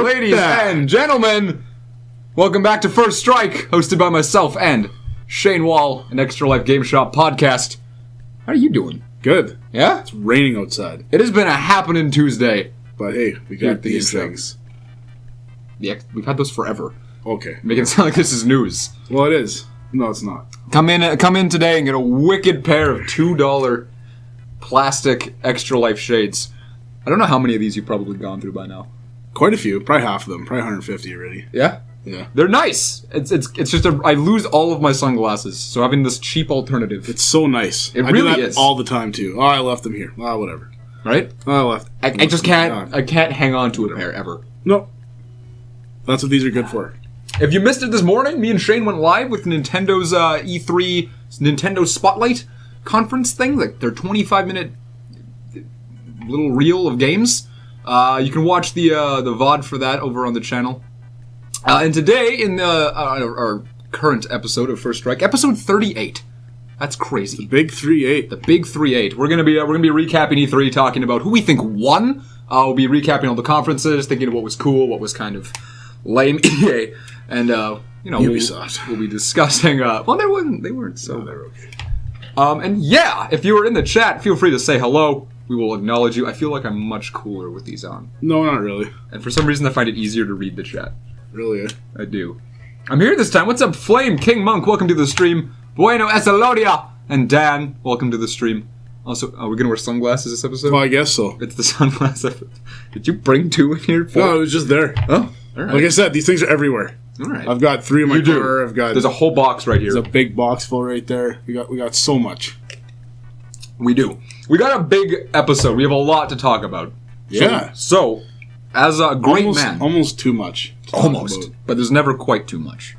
Ladies and gentlemen, welcome back to First Strike, hosted by myself and Shane Wall, an Extra Life GameShop podcast. How are you doing? Good. Yeah? It's raining outside. It has been a happening Tuesday. But hey, we got these things. Yeah, we've had those forever. Okay. Making it sound like this is news. Well, it is. No, it's not. Come in today and get a wicked pair of $2 plastic Extra Life shades. I don't know how many of these you've probably gone through by now. Quite a few. Probably half of them. Probably 150 already. Yeah? Yeah. They're nice. It's just I lose all of my sunglasses, so having this cheap alternative. It's so nice. It I really do that is. all the time, too. Oh, I left them here. Oh, whatever. Right? Oh, I left. I just can't. I can't hang on to a pair ever. No. That's what these are good for. If you missed it this morning, me and Shane went live with Nintendo's E3 Nintendo Spotlight conference thing, like their 25-minute little reel of games. You can watch the VOD for that over on the channel. And today, in our current episode of First Strike, episode 38. That's crazy. The big 3-8. The big 3-8. We're gonna be recapping E3, talking about who we think won. We'll be recapping all the conferences, thinking of what was cool, what was kind of lame, EA, and Ubisoft. We'll be discussing. Well, they weren't so. Oh, they're okay. And yeah, if you were in the chat, feel free to say hello. We will acknowledge you. I feel like I'm much cooler with these on. No, not really. And for some reason, I find it easier to read the chat. Really? I do. I'm here this time. What's up, Flame King Monk? Welcome to the stream. Bueno Esalodia and Dan, welcome to the stream. Also, are we gonna wear sunglasses this episode? Well, I guess so. It's the sunglass episode. Did you bring two in here? No, it was just there. Oh, all right. Like I said, these things are everywhere. All right. I've got 3 in my car. I've got. There's a whole box right here. There's a big box full right there. We got so much. We do. We got a big episode. We have a lot to talk about. Yeah. So as a great man, almost too much. Almost, but there's never quite too much.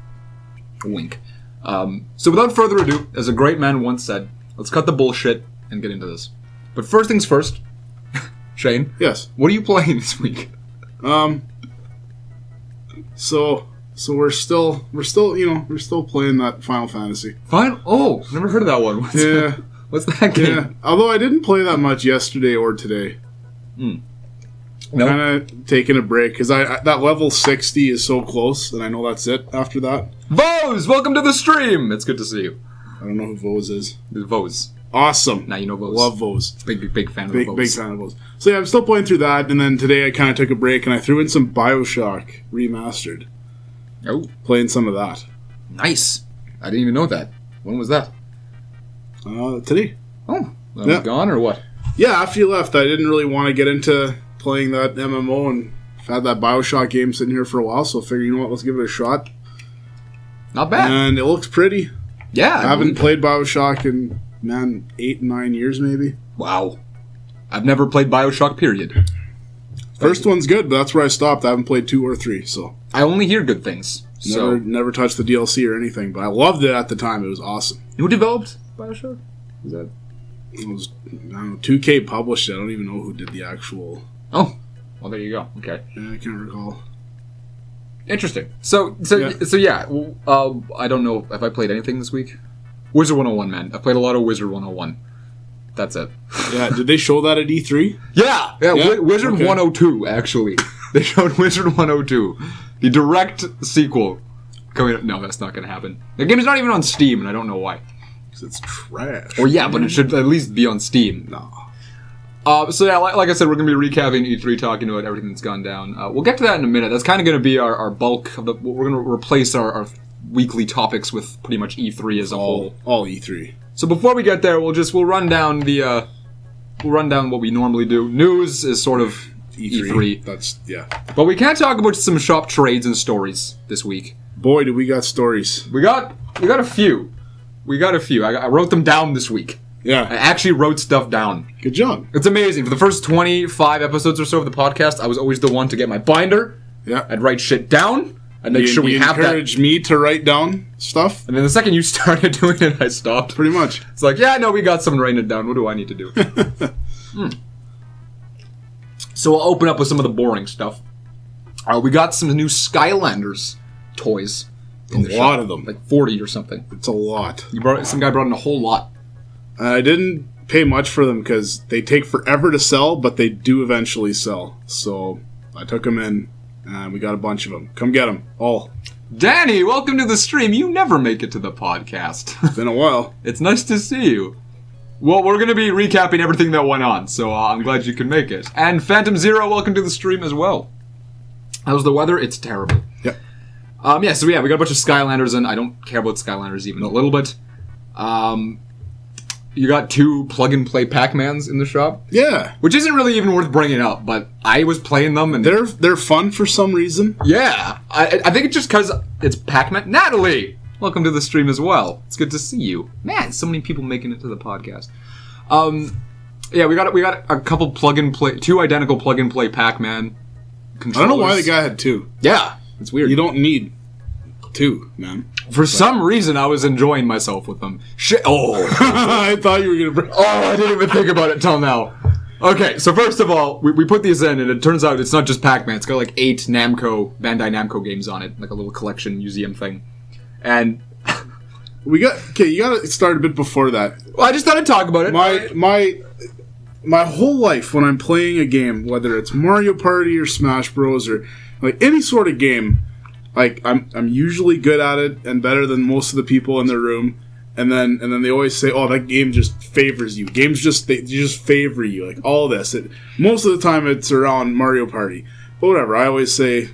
Wink. So without further ado, as a great man once said, let's cut the bullshit and get into this. But first things first, Shane. Yes. What are you playing this week? So we're still playing that Final Fantasy. Fine. Oh, never heard of that one. What's that game? Yeah. Although I didn't play that much yesterday or today. Nope. Kind of taking a break because that level 60 is so close, and I know that's it after that. Vose, welcome to the stream. It's good to see you. I don't know who Vose is. It's Vose. Awesome. Now you know Vose. Love Vose. Big fan of Vose. Big fan of Vose. So yeah, I'm still playing through that, and then today I kind of took a break and I threw in some BioShock Remastered. Oh, playing some of that. Nice. I didn't even know that. When was that? Today. Oh, that was gone or what? Yeah, after you left, I didn't really want to get into playing that MMO, and I've had that BioShock game sitting here for a while, so I figured, you know what, let's give it a shot. Not bad. And it looks pretty. Yeah. I haven't played BioShock in, 8, 9 years maybe. Wow. I've never played BioShock, period. First one's good, but that's where I stopped. I haven't played 2 or 3, so. I only hear good things. Never touched the DLC or anything, but I loved it at the time. It was awesome. Who developed BioShock? It was, I don't know, 2K published it. I don't even know who did the actual... Oh, well, there you go. Okay. Yeah, I can't recall. Interesting. So yeah. I don't know if I played anything this week. Wizard 101, man. I played a lot of Wizard 101. That's it. Yeah, did they show that at E3? Yeah. Wizard 102, actually. They showed Wizard 102. The direct sequel. Coming up. No, that's not going to happen. The game is not even on Steam, and I don't know why. Because it's trash. Well, yeah, but it should at least be on Steam. No. So yeah, like I said, we're going to be recapping E3, talking about everything that's gone down. We'll get to that in a minute. That's kind of going to be our bulk of we're going to replace our weekly topics with pretty much E3 as a whole. All E3. So before we get there, we'll run down what we normally do. News is sort of E3. That's But we can talk about some shop trades and stories this week. Boy, do we got stories. We got a few. I wrote them down this week. Yeah. I actually wrote stuff down. Good job. It's amazing. For the first 25 episodes or so of the podcast, I was always the one to get my binder. Yeah. I'd write shit down. I'd make sure we have that. You encouraged me to write down stuff. And then the second you started doing it, I stopped. Pretty much. It's like, yeah, no, we got someone writing it down. What do I need to do? So we'll open up with some of the boring stuff. We got some new Skylanders toys. A lot of them. Like 40 or something. It's a lot. Some guy brought in a whole lot. I didn't pay much for them because they take forever to sell, but they do eventually sell. So I took them in And we got a bunch of them. Come get them. All. Danny, welcome to the stream. You never make it to the podcast. It's been a while. It's nice to see you. Well, we're going to be recapping everything that went on, so I'm glad you can make it. And Phantom Zero, welcome to the stream as well. How's the weather? It's terrible. Yep. We got a bunch of Skylanders, and I don't care about Skylanders even a little bit. You got 2 plug-and-play Pac-Mans in the shop. Yeah. Which isn't really even worth bringing up, but I was playing them, and they're fun for some reason. Yeah. I think it's just because it's Pac-Man. Natalie! Welcome to the stream as well. It's good to see you. Man, so many people making it to the podcast. We got a couple plug-and-play, 2 identical plug-and-play Pac-Man controllers. I don't know why the guy had 2. Yeah, it's weird. You don't need 2, man. For some reason, I was enjoying myself with them. I thought you were going to bring... I didn't even think about it till now. Okay, so first of all, we put these in, and it turns out it's not just Pac-Man. It's got like 8 Bandai Namco games on it, like a little collection museum thing. And... you got to start a bit before that. Well, I just thought I'd talk about it. My whole life, when I'm playing a game, whether it's Mario Party or Smash Bros. Or like any sort of game... Like I'm usually good at it and better than most of the people in the room, and then they always say, "Oh, that game just favors you." Games just favor you. Like all this. Most of the time it's around Mario Party, but whatever. I always say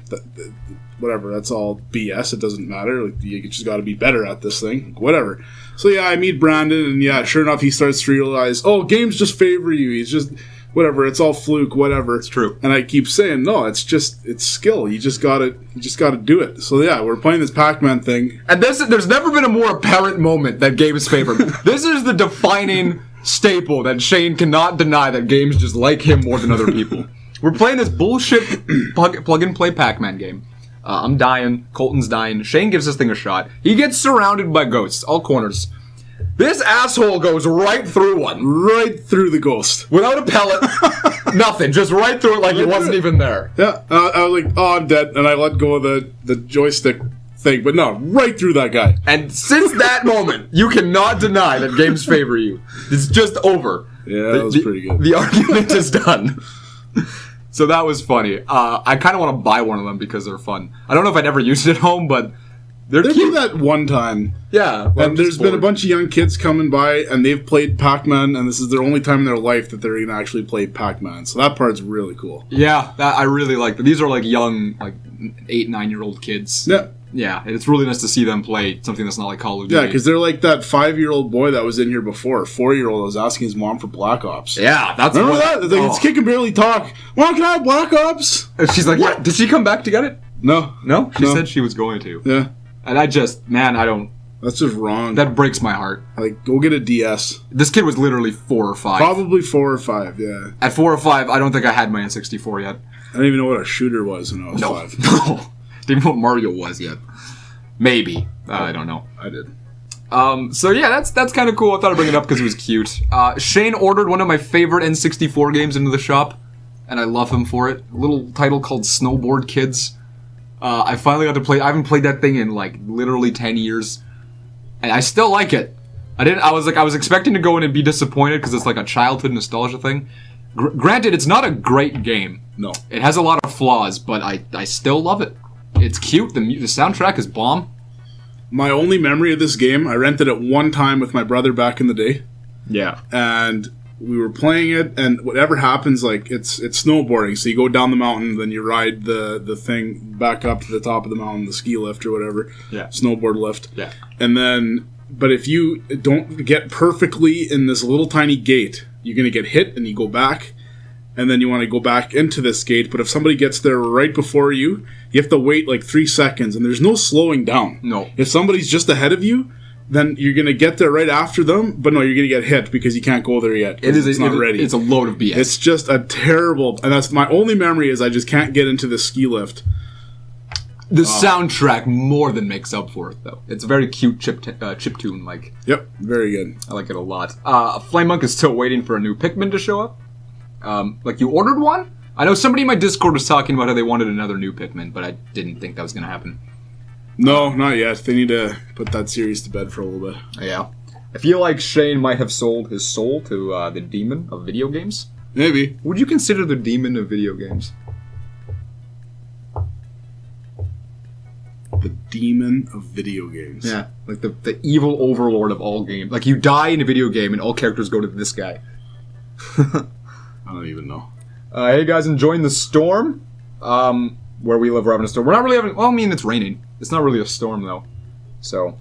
whatever. That's all BS. It doesn't matter. Like you just got to be better at this thing. Whatever. So yeah, I meet Brandon, and sure enough, he starts to realize, oh, games just favor you. He's just. Whatever, it's all fluke, whatever. It's true. And I keep saying, no, it's skill. You just gotta do it. So yeah, we're playing this Pac-Man thing. And there's never been a more apparent moment that games favor him. This is the defining staple that Shane cannot deny, that games just like him more than other people. We're playing this bullshit plug-and-play Pac-Man game. I'm dying. Colton's dying. Shane gives this thing a shot. He gets surrounded by ghosts, all corners. This asshole goes right through one. Right through the ghost. Without a pellet. Nothing. Just right through it like he wasn't even there. Yeah. I was like, oh, I'm dead. And I let go of the joystick thing. But no, right through that guy. And since that moment, you cannot deny that games favor you. It's just over. Yeah, that was pretty good. The argument is done. So that was funny. I kind of want to buy one of them because they're fun. I don't know if I'd ever used it at home, but... They did that one time. Yeah. And there's been a bunch of young kids coming by, and they've played Pac-Man, and this is their only time in their life that they're going to actually play Pac-Man. So that part's really cool. Yeah, I really like that. These are like young, like 8, 9-year-old kids. Yeah. Yeah, it's really nice to see them play something that's not like Call of Duty. Yeah, because they're like that 5-year-old boy that was in here before. 4-year-old was asking his mom for Black Ops. Yeah, that's... Remember that? Like, This kid can barely talk. Mom, can I have Black Ops? And she's like, yeah. Did she come back to get it? No. No? She said she was going to. Yeah. And I don't... That's just wrong. That breaks my heart. Like, go get a DS. This kid was literally 4 or 5. Probably 4 or 5, yeah. At 4 or 5, I don't think I had my N64 yet. I didn't even know what a shooter was when I was 5. No. Didn't know what Mario was yet. Maybe. I don't know. I did. So yeah, that's kind of cool. I thought I'd bring it up because it was cute. Shane ordered one of my favorite N64 games into the shop, and I love him for it. A little title called Snowboard Kids. I finally got to play. I haven't played that thing in like literally 10 years, and I still like it. I was expecting to go in and be disappointed because it's like a childhood nostalgia thing. Granted, it's not a great game. No, it has a lot of flaws, but I still love it. It's cute. The soundtrack is bomb. My only memory of this game, I rented it one time with my brother back in the day. Yeah, and we were playing it, and whatever happens, like, it's snowboarding, so you go down the mountain, then you ride the thing back up to the top of the mountain, the ski lift or whatever. Yeah. Snowboard lift. Yeah. And then, but if you don't get perfectly in this little tiny gate, you're going to get hit, and you go back, and then you want to go back into this gate, but if somebody gets there right before you, you have to wait like 3 seconds, and there's no slowing down. No. If somebody's just ahead of you, then you're going to get there right after them, but no, you're going to get hit because you can't go there yet. It's not ready. It's a load of BS. It's just a terrible... And that's my only memory is I just can't get into the ski lift. The soundtrack more than makes up for it, though. It's a very cute chiptune, like... Yep, very good. I like it a lot. Flame Monk is still waiting for a new Pikmin to show up. Like, you ordered one? I know somebody in my Discord was talking about how they wanted another new Pikmin, but I didn't think that was going to happen. No, not yet. They need to put that series to bed for a little bit. Yeah. I feel like Shane might have sold his soul to the demon of video games. Maybe. Would you consider the demon of video games? the demon of video games. Yeah, like the evil overlord of all games. Like, you die in a video game and all characters go to this guy. I don't even know. Hey guys, enjoying the storm? Where we live, we're having a storm. We're not really having... Well, I mean, it's raining. It's not really a storm, though. So...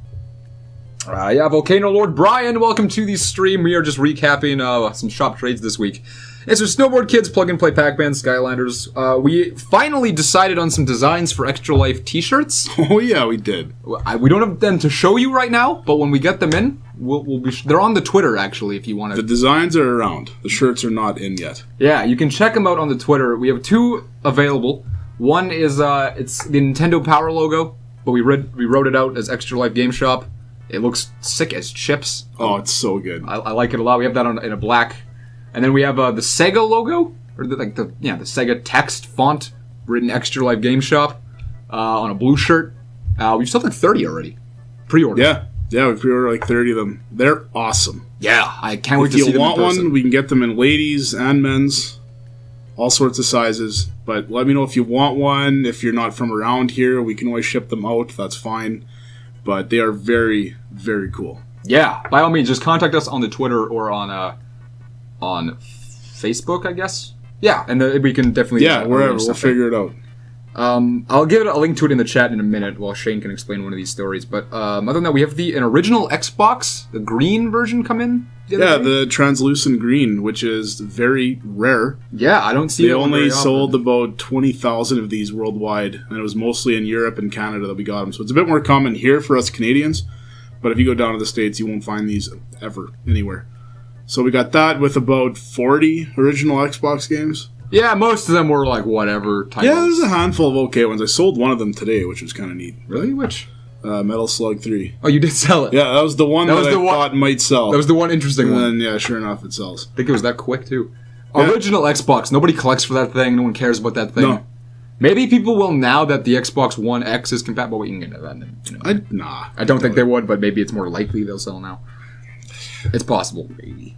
yeah, Volcano Lord Brian, welcome to the stream. We are just recapping some shop trades this week. It's our Snowboard Kids, Plug and Play Pac-Man, Skylanders. We finally decided on some designs for Extra Life t-shirts. Oh yeah, we did. We don't have them to show you right now, but when we get them in, we'll be... They're on the Twitter, actually, if you want to... The designs are around. The shirts are not in yet. Yeah, you can check them out on the Twitter. We have 2 available. One is, it's the Nintendo Power logo, but we wrote it out as Extra Life GameShop. It looks sick as chips. Oh, it's so good. I like it a lot. We have that in a black. And then we have the Sega logo, or the Sega text font written Extra Life GameShop on a blue shirt. We've sold like 30 already. Pre-order. Yeah, we pre-ordered like 30 of them. They're awesome. Yeah, I can't wait to see them in person. If you want one, we can get them in ladies and men's, all sorts of sizes. But let me know if you want one. If you're not from around here, we can always ship them out. That's fine. But they are very, very cool. Yeah, by all means, just contact us on the Twitter or on Facebook, I guess. Yeah, and we can definitely... Yeah, wherever. We'll figure it out. I'll give a link to it in the chat in a minute while Shane can explain one of these stories. But other than that, we have an original Xbox, the green version, come in. The translucent green, which is very rare. Yeah, I don't see it. They only sold about 20,000 of these worldwide, and it was mostly in Europe and Canada that we got them. So it's a bit more common here for us Canadians, but if you go down to the States, you won't find these ever anywhere. So we got that with about 40 original Xbox games. Yeah, most of them were like whatever titles. Yeah, there's a handful of okay ones. I sold one of them today, which was kind of neat. Really? Which? Metal Slug 3. Oh, you did sell it? Yeah, that was the one that I thought might sell. That was the one interesting one. And yeah, sure enough, it sells. I think it was that quick, too. Yeah. Original Xbox. Nobody collects for that thing. No one cares about that thing. No. Maybe people will now that the Xbox One X is compatible. We can get into that. Nah. I don't think they would, but maybe it's more likely they'll sell now. It's possible. Maybe.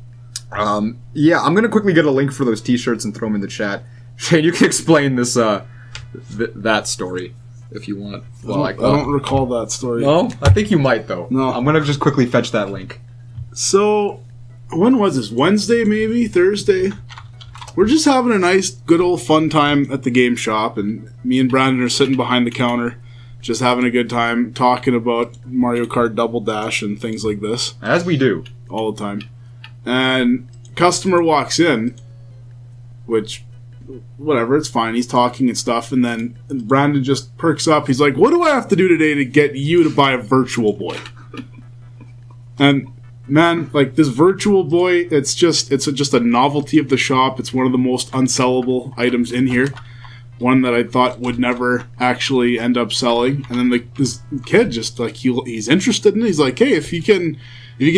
Yeah, I'm going to quickly get a link for those t-shirts and throw them in the chat. Shane, you can explain this that story if you want. I don't recall that story. No? I think you might, though. No. I'm going to just quickly fetch that link. So, when was this? Wednesday, maybe? Thursday? We're just having a nice, good old fun time at the game shop, and me and Brandon are sitting behind the counter, just having a good time, talking about Mario Kart Double Dash and things like this. As we do. All the time. And customer walks in, which... whatever, it's fine. He's talking and stuff, and then Brandon just perks up. He's like, "What do I have to do today to get you to buy a Virtual Boy?" And man, like this Virtual Boy, it's just a novelty of the shop. It's one of the most unsellable items in here. One that I thought would never actually end up selling. And then this kid just like he's interested in it. He's like, "Hey, if you can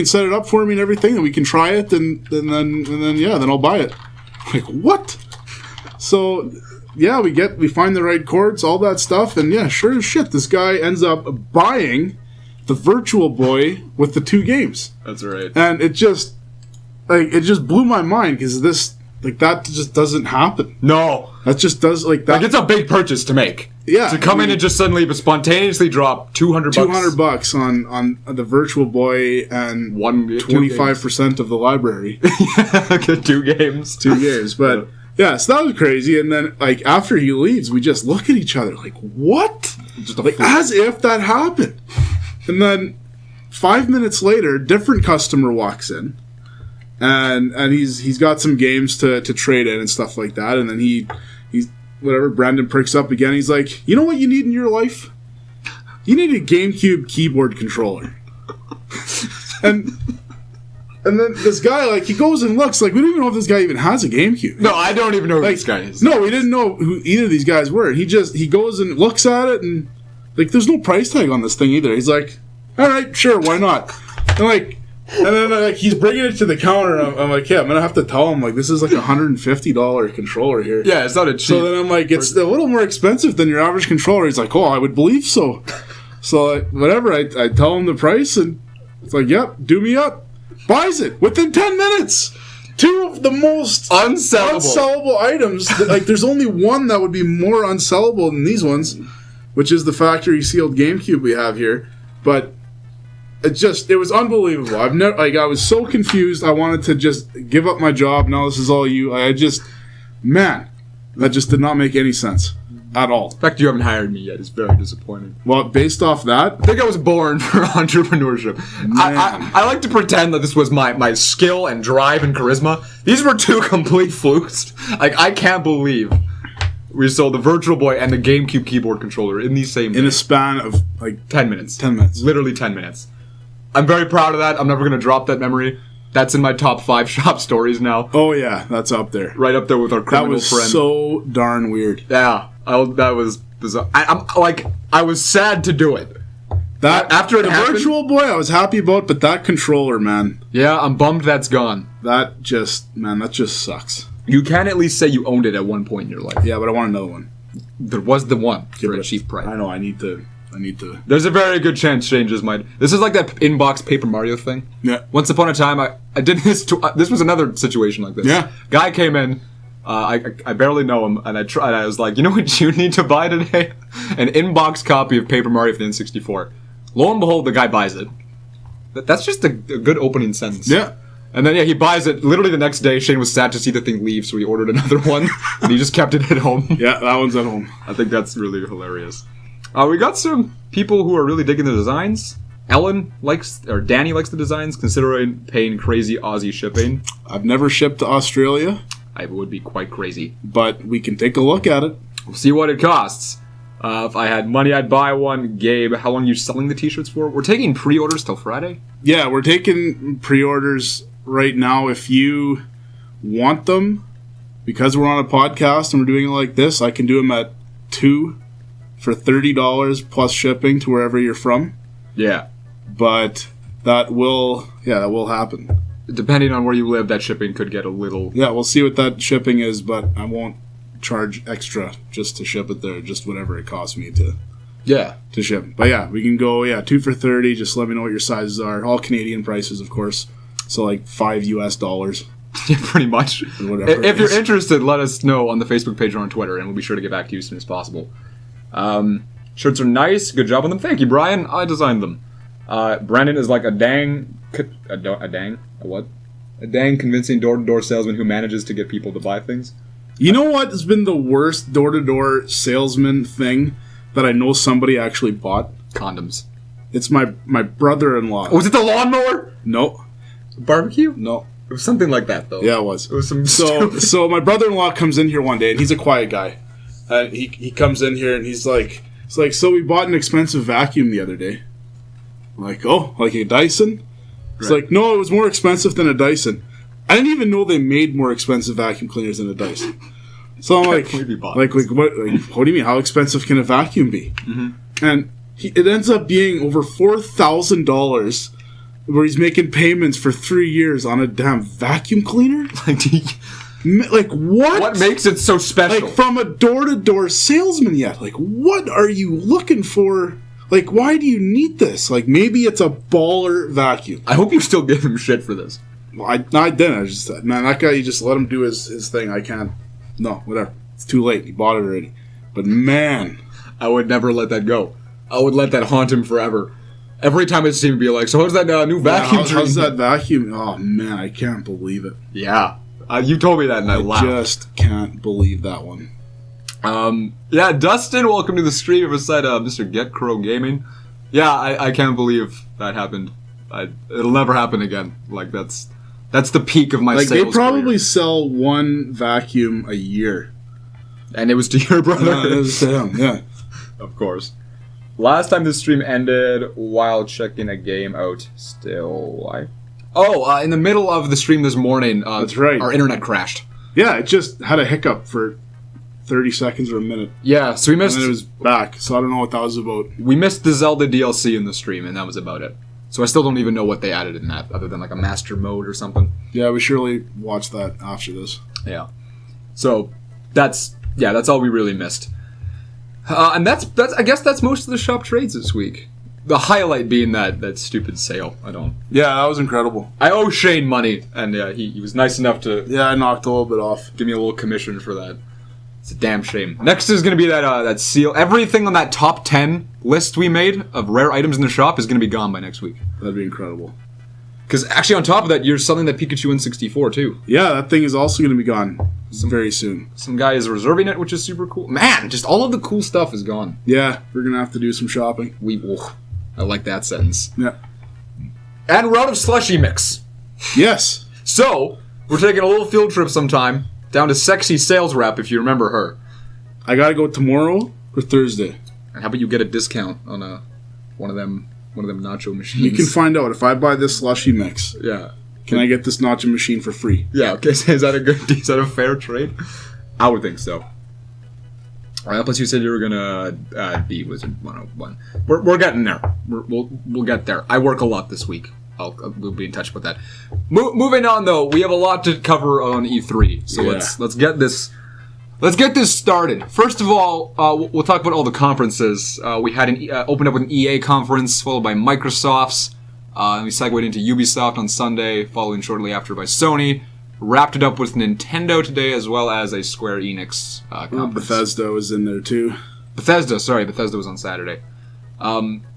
set it up for me and everything, and we can try it, then I'll buy it." I'm like, what? So, yeah, we find the right chords, all that stuff, and yeah, sure as shit, this guy ends up buying the Virtual Boy with the 2 games. That's right. And it just blew my mind, because that just doesn't happen. No. That just does, that. Like, it's a big purchase to make. Yeah. To come in and just suddenly spontaneously drop $200. $200 on the Virtual Boy and 25% of the library. Get 2 games. 2 games, but... yeah, so that was crazy, and then, after he leaves, we just look at each other like, what? As if that happened. And then, 5 minutes later, different customer walks in, and he's got some games to trade in and stuff like that, and then he's Brandon perks up again, he's like, "You know what you need in your life? You need a GameCube keyboard controller." And then this guy, he goes and looks, we don't even know if this guy even has a GameCube. No, I don't even know who this guy is. No, we didn't know who either of these guys were. He goes and looks at it, and, there's no price tag on this thing either. He's like, all right, sure, why not? And, then he's bringing it to the counter, and I'm like, yeah, I'm going to have to tell him, this is, $150 controller here. Yeah, it's not a cheap. So then I'm like, it's a little more expensive than your average controller. He's like, oh, I would believe so. So, whatever, I tell him the price, and it's like, yep, do me up. Buys it within 10 minutes. 2 of the most unsellable items. There's only one that would be more unsellable than these ones. which is the factory sealed GameCube we have here. But it was unbelievable. I was so confused. I wanted to just give up my job. Now this is all you. That just did not make any sense at all. The fact you haven't hired me yet is very disappointing. Well, based off that, I think I was born for entrepreneurship. I like to pretend that this was my skill and drive and charisma. These were two complete flukes. Like, I can't believe we sold the Virtual Boy and the GameCube keyboard controller in the same day. In a span of, like... 10 minutes. 10 minutes. Literally 10 minutes. I'm very proud of that. I'm never going to drop that memory. That's in my top 5 shop stories now. Oh, yeah. That's up there. Right up there with our criminal friend. That was so darn weird. Yeah. That was bizarre. I was sad to do it. After it happened, Virtual Boy, I was happy about, but that controller, man. Yeah, I'm bummed that's gone. That just sucks. You can at least say you owned it at one point in your life. Yeah, but I want another one. There was the one for a cheap price. I know. I need to. There's a very good chance changes might. This is like that inbox Paper Mario thing. Yeah. Once upon a time, I did this. This was another situation like this. Yeah. Guy came in. I barely know him, and I was like, you know what you need to buy today? An inbox copy of Paper Mario for the N64. Lo and behold, the guy buys it. That's just a good opening sentence. Yeah. And then, he buys it. Literally the next day, Shane was sad to see the thing leave, so he ordered another one, and he just kept it at home. Yeah, that one's at home. I think that's really hilarious. We got some people who are really digging the designs. Danny likes the designs, considering paying crazy Aussie shipping. I've never shipped to Australia. It would be quite crazy. But we can take a look at it. We'll see what it costs. If I had money, I'd buy one. Gabe, how long are you selling the t-shirts for? We're taking pre-orders till Friday? Yeah, we're taking pre-orders right now. If you want them, because we're on a podcast and we're doing it like this, I can do them at 2 for $30 plus shipping to wherever you're from. Yeah. But that will happen. Depending on where you live, that shipping could get a little... Yeah, we'll see what that shipping is, but I won't charge extra just to ship it there, just whatever it costs me to ship. But yeah, we can go 2 for $30. Just let me know what your sizes are. All Canadian prices, of course. So like $5 US. Yeah, pretty much. Whatever. If you're interested, let us know on the Facebook page or on Twitter, and we'll be sure to get back to you as soon as possible. Shirts are nice. Good job on them. Thank you, Brian. I designed them. Brandon is like a dang convincing door-to-door salesman who manages to get people to buy things. You know what has been the worst door-to-door salesman thing that I know somebody actually bought? Condoms. It's my brother-in-law. Was it the lawnmower? No. Barbecue? No. It was something like that, though. Yeah, it was. It was some So my brother-in-law comes in here one day, and he's a quiet guy. He comes in here, and he's like, so we bought an expensive vacuum the other day. I'm like, oh, like a Dyson? It's like, no, it was more expensive than a Dyson. I didn't even know they made more expensive vacuum cleaners than a Dyson. So I'm like, what do you mean? How expensive can a vacuum be? Mm-hmm. And it ends up being over $4,000 where he's making payments for 3 years on a damn vacuum cleaner? Like, what? What makes it so special? Like, from a door-to-door salesman yet. Like, what are you looking for? Like, why do you need this? Like, maybe it's a baller vacuum. I hope you still give him shit for this. Well, I didn't. I just said, man, that guy, you just let him do his thing. I can't. No, whatever. It's too late. He bought it already. But, man. I would never let that go. I would let that haunt him forever. Every time it seemed to be like, so how's that new vacuum? How's that vacuum? Oh, man, I can't believe it. Yeah. You told me that and I laughed. I just can't believe that one. Yeah, Dustin, welcome to the stream beside Mr. Get Crow Gaming. Yeah, I can't believe that happened. It'll never happen again. Like, that's the peak of my sales they probably career. Sell one vacuum a year. And it was to your brother? No, it was to him, yeah. Of course. Last time the stream ended while checking a game out. Still live? Oh, in the middle of the stream this morning, that's right. Our internet crashed. Yeah, it just had a hiccup for 30 seconds or a minute. Yeah, so we missed... And then it was back, so I don't know what that was about. We missed the Zelda DLC in the stream, and that was about it. So I still don't even know what they added in that, other than like a master mode or something. Yeah, we surely watch that after this. Yeah. So, that's all we really missed. And that's I guess that's most of the shop trades this week. The highlight being that stupid sale. Yeah, that was incredible. I owe Shane money, and he was nice enough to... Yeah, I knocked a little bit off. Give me a little commission for that. It's a damn shame. Next is going to be that seal. Everything on that top 10 list we made of rare items in the shop is going to be gone by next week. That'd be incredible. Because actually, on top of that, you're selling that Pikachu N64 too. Yeah, that thing is also going to be gone very soon. Some guy is reserving it, which is super cool. Man, just all of the cool stuff is gone. Yeah, we're going to have to do some shopping. I like that sentence. Yeah. And we're out of slushy mix. Yes. So, we're taking a little field trip sometime down to Sexy Sales Rep, if you remember her. I got to go tomorrow or Thursday. And how about you get a discount on one of them nacho machines? You can find out if I buy this slushy mix. Yeah. Can I get this nacho machine for free? Yeah, okay. So is that a fair trade? I would think so. Alright, plus you said you were gonna be Wizard 101. We're getting there. We'll get there. I work a lot this week. We'll be in touch about that. Moving on though, we have a lot to cover on E3. So let's get this started. First of all, we'll talk about all the conferences. We had opened up with an EA conference, followed by Microsoft's. And we segued into Ubisoft on Sunday, following shortly after by Sony. Wrapped it up with Nintendo today, as well as a Square Enix conference. Bethesda was in there too. Bethesda was on Saturday.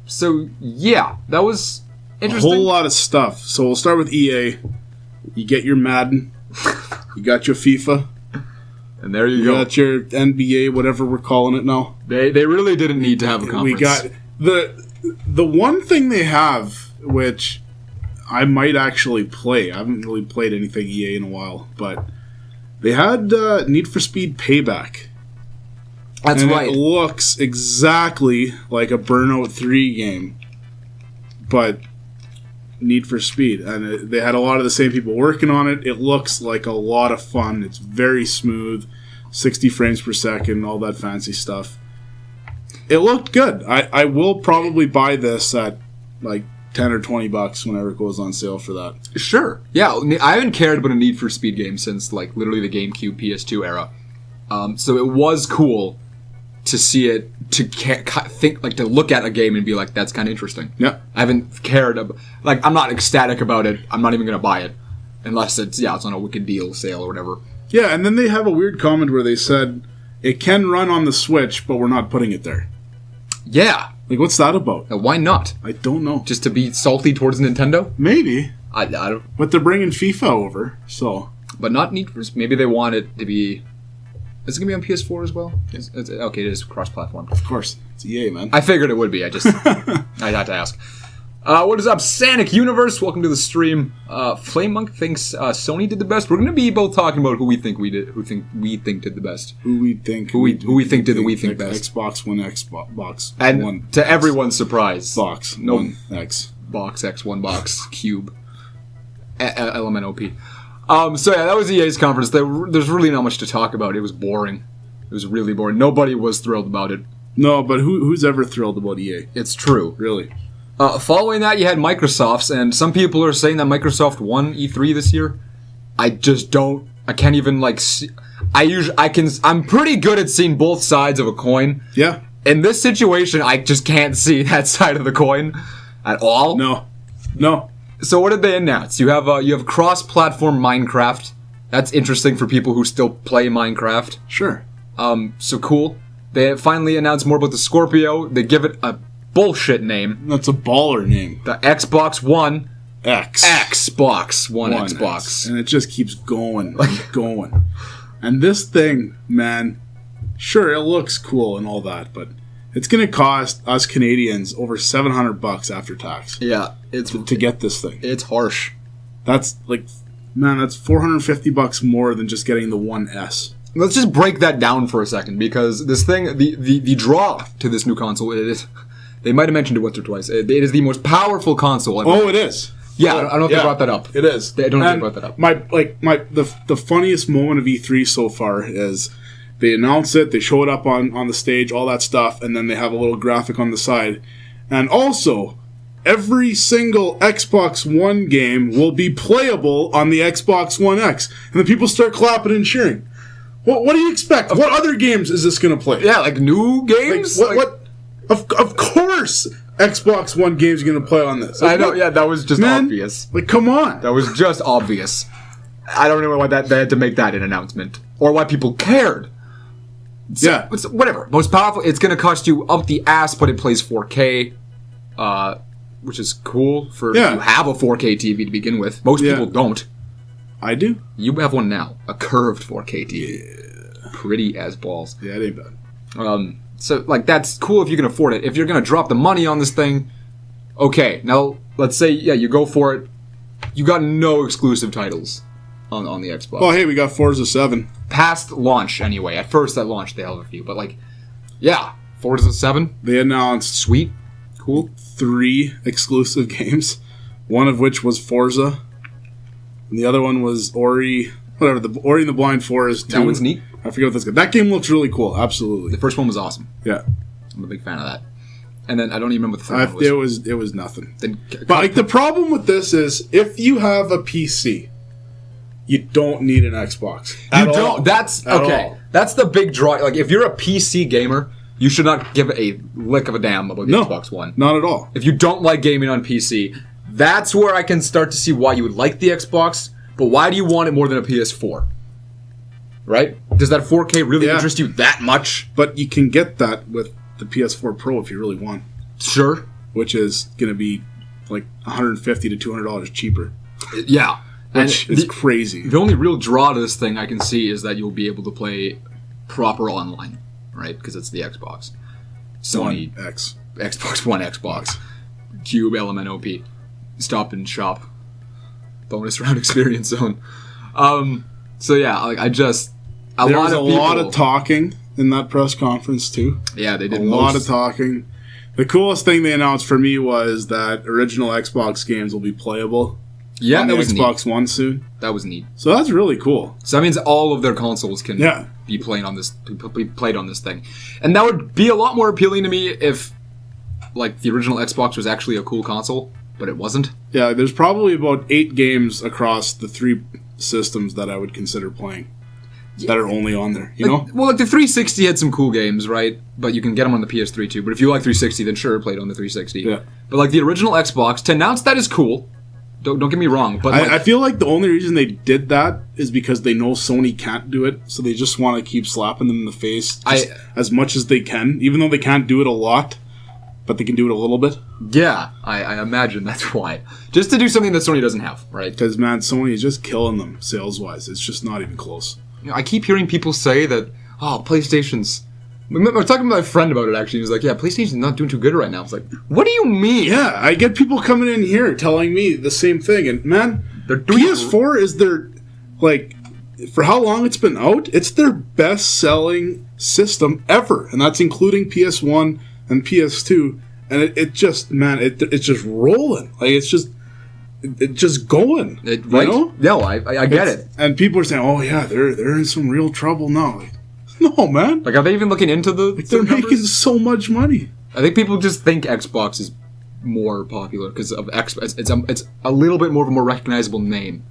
So yeah, that was interesting. A whole lot of stuff. So we'll start with EA. You get your Madden. You got your FIFA. And there you go. You got your NBA, whatever we're calling it now. They really didn't need to have a conference. We got the one thing they have, which I might actually play. I haven't really played anything EA in a while, but they had Need for Speed Payback. That's right. It looks exactly like a Burnout 3 game, but Need for Speed. And they had a lot of the same people working on it. It looks like a lot of fun. It's very smooth, 60 frames per second, all that fancy stuff. It looked good. I will probably buy this at like $10 or $20 whenever it goes on sale for that. Sure. Yeah, I haven't cared about a Need for Speed game since like literally the GameCube PS2 era. So it was cool to see it, to look at a game and be like, that's kind of interesting. Yeah. I haven't cared I'm not ecstatic about it. I'm not even going to buy it unless it's on a wicked deal sale or whatever. Yeah, and then they have a weird comment where they said it can run on the Switch, but we're not putting it there. Yeah. Like, what's that about? Why not? I don't know. Just to be salty towards Nintendo? Maybe. I don't. But they're bringing FIFA over, so. But not Need for Speed. Maybe they want it to be. Is it going to be on PS4 as well? Okay, it is cross-platform. Of course. It's EA, man. I figured it would be. I had to ask. What is up, Sanic Universe? Welcome to the stream. Flame Monk thinks Sony did the best. We're going to be both talking about who we think did the best. Who we think did the best. Xbox One Xbox. And One to X. Everyone's surprise. Box. No. One X. Box X, one box, cube. LMNOP. So yeah, that was EA's conference. There's really not much to talk about. It was boring. It was really boring. Nobody was thrilled about it. No, but who's ever thrilled about EA? It's true. Really. Following that, you had Microsoft's, and some people are saying that Microsoft won E3 this year. I just don't. I can't even see. I'm pretty good at seeing both sides of a coin. Yeah. In this situation, I just can't see that side of the coin at all. No. So what did they announce? You have cross-platform Minecraft. That's interesting for people who still play Minecraft. Sure. So cool. They finally announced more about the Scorpio. They give it a bullshit name. That's a baller name. The Xbox One X. Xbox One Xbox. X. And it just keeps going. Going. And this thing, man, sure, it looks cool and all that, but it's going to cost us Canadians over $700 after tax. Yeah, to get this thing. It's harsh. That's that's $450 more than just getting the One S. Let's just break that down for a second, because this thing, the draw to this new console is, they might have mentioned it once or twice. It is the most powerful console ever. Oh, it is. Yeah, I don't know if they brought that up. It is. I don't know if they brought that up. The funniest moment of E3 so far is they announce it, they show it up on the stage, all that stuff, and then they have a little graphic on the side. And also, every single Xbox One game will be playable on the Xbox One X. And the people start clapping and cheering. What do you expect? What other games is this going to play? Yeah, like new games? Of course Xbox One games are going to play on this. I know, yeah, that was just obvious. Come on. That was just obvious. I don't know why they had to make that an announcement. Or why people cared. So, Yeah. it's whatever. Most powerful. It's going to cost you up the ass, but it plays 4K, which is cool for if you have a 4K TV to begin with. Most people don't. I do. You have one now, a curved 4K TV. Yeah. Pretty as balls. Yeah, it ain't bad. So like that's cool if you can afford it. If you're going to drop the money on this thing, okay. Now let's say you go for it. You got no exclusive titles on the Xbox. Oh, hey, we got Forza 7. Past launch, anyway. At first, at launch, they have a few. But, like, Forza 7. They announced Sweet. Cool. 3 exclusive games, one of which was Forza, and the other one was Ori and the Blind Forest 2. That one's neat. I forget what that's good. That game looks really cool, absolutely. The first one was awesome. Yeah. I'm a big fan of that. And then, I don't even remember what the third one was. It was nothing. Then, but, like, the problem with this is, if you have a PC... You don't need an Xbox. You don't. That's okay. That's the big draw. Like, if you're a PC gamer, you should not give a lick of a damn about the Xbox One. Not at all. If you don't like gaming on PC, that's where I can start to see why you would like the Xbox. But why do you want it more than a PS4? Right? Does that 4K really interest you that much? But you can get that with the PS4 Pro if you really want. Sure. Which is going to be like $150 to $200 cheaper. Yeah. Which is crazy. The only real draw to this thing I can see is that you'll be able to play proper online, right? Because it's the Xbox. Sony. Xbox One Xbox. Cube, LMNOP. Stop and Shop. Bonus round experience zone. So yeah, like there was a lot of talking in that press conference too. Yeah, they did a lot of talking. The coolest thing they announced for me was that original Xbox games will be playable. Yeah, on that the was Xbox neat. One soon. That was neat. So that's really cool. So that means all of their consoles can be played on this thing, and that would be a lot more appealing to me if, like, the original Xbox was actually a cool console, but it wasn't. Yeah, there's probably about 8 games across the 3 systems that I would consider playing that are only on there. You know? Well, like the 360 had some cool games, right? But you can get them on the PS3 too. But if you like 360, then sure, play it on the 360. Yeah. But like the original Xbox, to announce that is cool. Don't get me wrong, but I feel like the only reason they did that is because they know Sony can't do it, so they just want to keep slapping them in the face as much as they can, even though they can't do it a lot, but they can do it a little bit. Yeah, I imagine that's why. Just to do something that Sony doesning have, right? Because, man, Sony is just killing them sales-wise. It's just not even close. You know, I keep hearing people say that, PlayStation's... I was talking to my friend about it, actually. He was like, PlayStation's not doing too good right now. I was like, what do you mean? Yeah, I get people coming in here telling me the same thing. And, man, PS4 is their, like, for how long it's been out, it's their best-selling system ever. And that's including PS1 and PS2. And it just, man, it's just rolling. Like, it's just going. Right? You know? No, I get it. And people are saying, oh, yeah, they're in some real trouble now. Like, no, man. Like, are they even looking into they're making so much money. I think people just think Xbox is more popular because of Xbox. It's a little bit more of a more recognizable name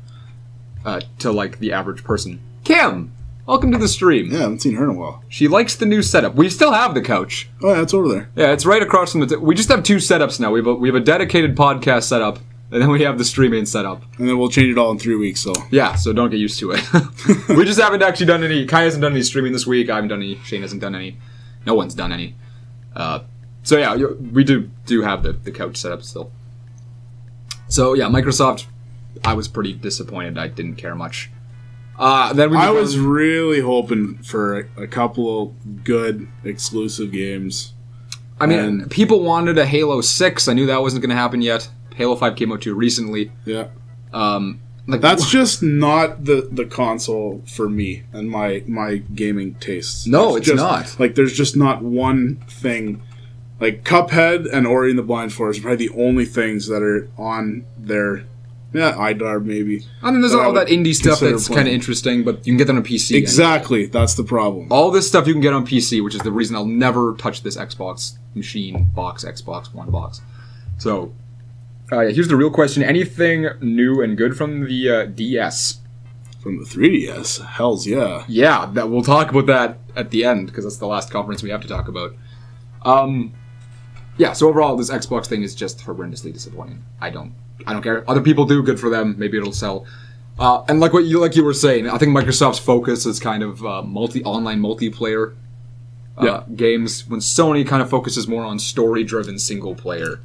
to, like, the average person. Kim, welcome to the stream. Yeah, I haven't seen her in a while. She likes the new setup. We still have the couch. Oh, yeah, it's over there. Yeah, it's right across from we just have 2 setups now. We have a dedicated podcast setup, and then we have the streaming setup. And then we'll change it all in 3 weeks, so... Yeah, so don't get used to it. We just haven't actually done any... Kai hasn't done any streaming this week. I haven't done any. Shane hasn't done any. No one's done any. So yeah, we do have the couch set up still. So yeah, Microsoft, I was pretty disappointed. I didn't care much. Then I was really hoping for a couple of good exclusive games. I mean, people wanted a Halo 6. I knew that wasn't going to happen yet. Halo 5 came out too recently. Yeah. That's just not the console for me and my gaming tastes. No, it's not. Like, there's just not one thing. Like, Cuphead and Ori and the Blind Forest are probably the only things that are on their... Yeah, IDAR maybe. And then there's all that indie stuff that's kind of interesting, but you can get that on PC. Exactly, anyway. That's the problem. All this stuff you can get on PC, which is the reason I'll never touch this Xbox machine box, Xbox One box. So, here's the real question. Anything new and good from the DS? From the 3DS? Hells yeah. Yeah, we'll talk about that at the end, because that's the last conference we have to talk about. Yeah, so overall, this Xbox thing is just horrendously disappointing. I don't care. Other people do, good for them. Maybe it'll sell. And like you were saying, I think Microsoft's focus is kind of online multiplayer games, when Sony kind of focuses more on story-driven single-player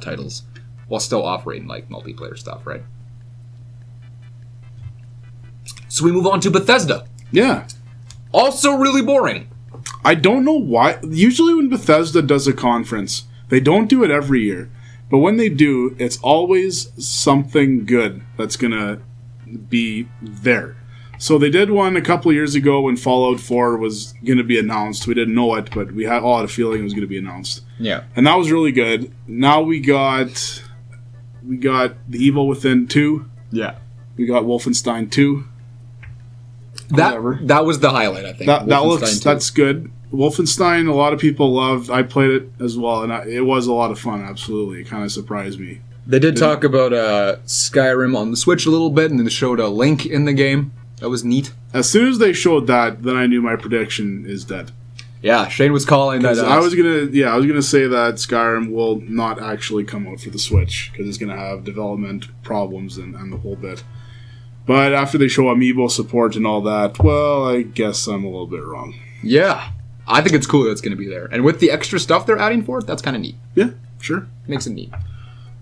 titles, while still offering like multiplayer stuff, right? So we move on to Bethesda. Yeah. Also really boring. I don't know why. Usually when Bethesda does a conference, they don't do it every year. But when they do, it's always something good that's going to be there. So they did one a couple of years ago when Fallout 4 was going to be announced. We didn't know it, but we had all had a feeling it was going to be announced. Yeah. And that was really good. Now we got The Evil Within 2. Yeah. We got Wolfenstein 2. That was the highlight, I think. That's good. Wolfenstein, a lot of people loved. I played it as well, and it was a lot of fun, absolutely. It kind of surprised me. They did talk about Skyrim on the Switch a little bit, and then they showed a Link in the game. That was neat. As soon as they showed that, then I knew my prediction is dead. Yeah, Shane was calling that. I was gonna say that Skyrim will not actually come out for the Switch because it's gonna have development problems and the whole bit. But after they show Amiibo support and all that, well, I guess I'm a little bit wrong. Yeah, I think it's cool that it's going to be there. And with the extra stuff they're adding for it, that's kind of neat. Yeah, sure. Makes it neat.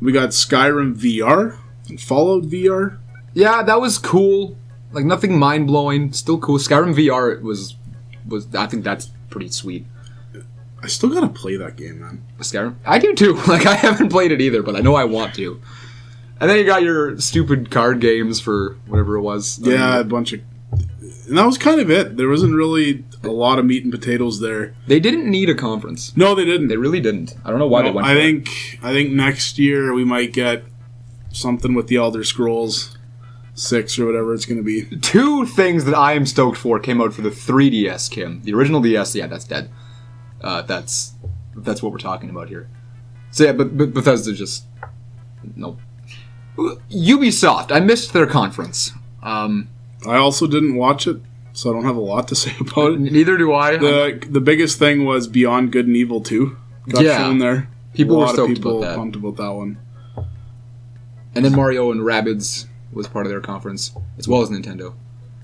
We got Skyrim VR and Fallout VR. Yeah, that was cool. Like, nothing mind-blowing. Still cool. Skyrim VR was I think that's pretty sweet. I still gotta play that game, man. Skyrim? I do too. Like, I haven't played it either, but I know I want to. And then you got your stupid card games for whatever it was. Yeah, a bunch of... And that was kind of it. There wasn't really a lot of meat and potatoes there. They didn't need a conference. No, they didn't. They really didn't. I don't know why they went for it. I think next year we might get something with the Elder Scrolls 6 or whatever it's going to be. Two things that I am stoked for came out for the 3DS, Kim. The original DS, yeah, that's dead. That's what we're talking about here. So yeah, but Bethesda just... Nope. Ubisoft. I missed their conference. I also didn't watch it, so I don't have a lot to say about it. Neither do I. The biggest thing was Beyond Good and Evil 2 got shown there. People were stoked about that. A lot of people pumped about that one. And then Mario and Rabbids was part of their conference, as well as Nintendo.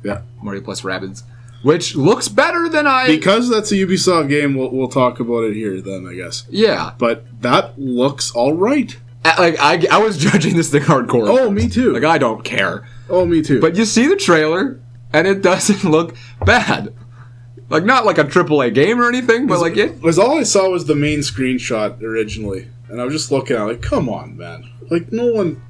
Yeah. Mario plus Rabbids. Which looks better than Because that's a Ubisoft game, we'll talk about it here then, I guess. Yeah. But that looks alright. Like, I was judging this thing hardcore. Oh, me too. Like, I don't care. Oh, me too. But you see the trailer, and it doesn't look bad. Like, not like a AAA game or anything, but like it... Because all I saw was the main screenshot originally. And I was just looking at it like, come on, man. Like, no one...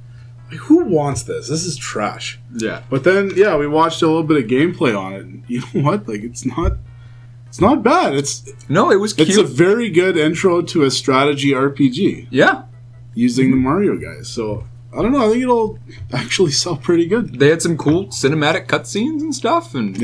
Like, who wants this? This is trash. Yeah. But then, yeah, we watched a little bit of gameplay on it. And you know what? Like, it's not bad. No, it was cute. It's a very good intro to a strategy RPG. Yeah. Using the Mario guys. So, I don't know. I think it'll actually sell pretty good. They had some cool cinematic cutscenes and stuff. And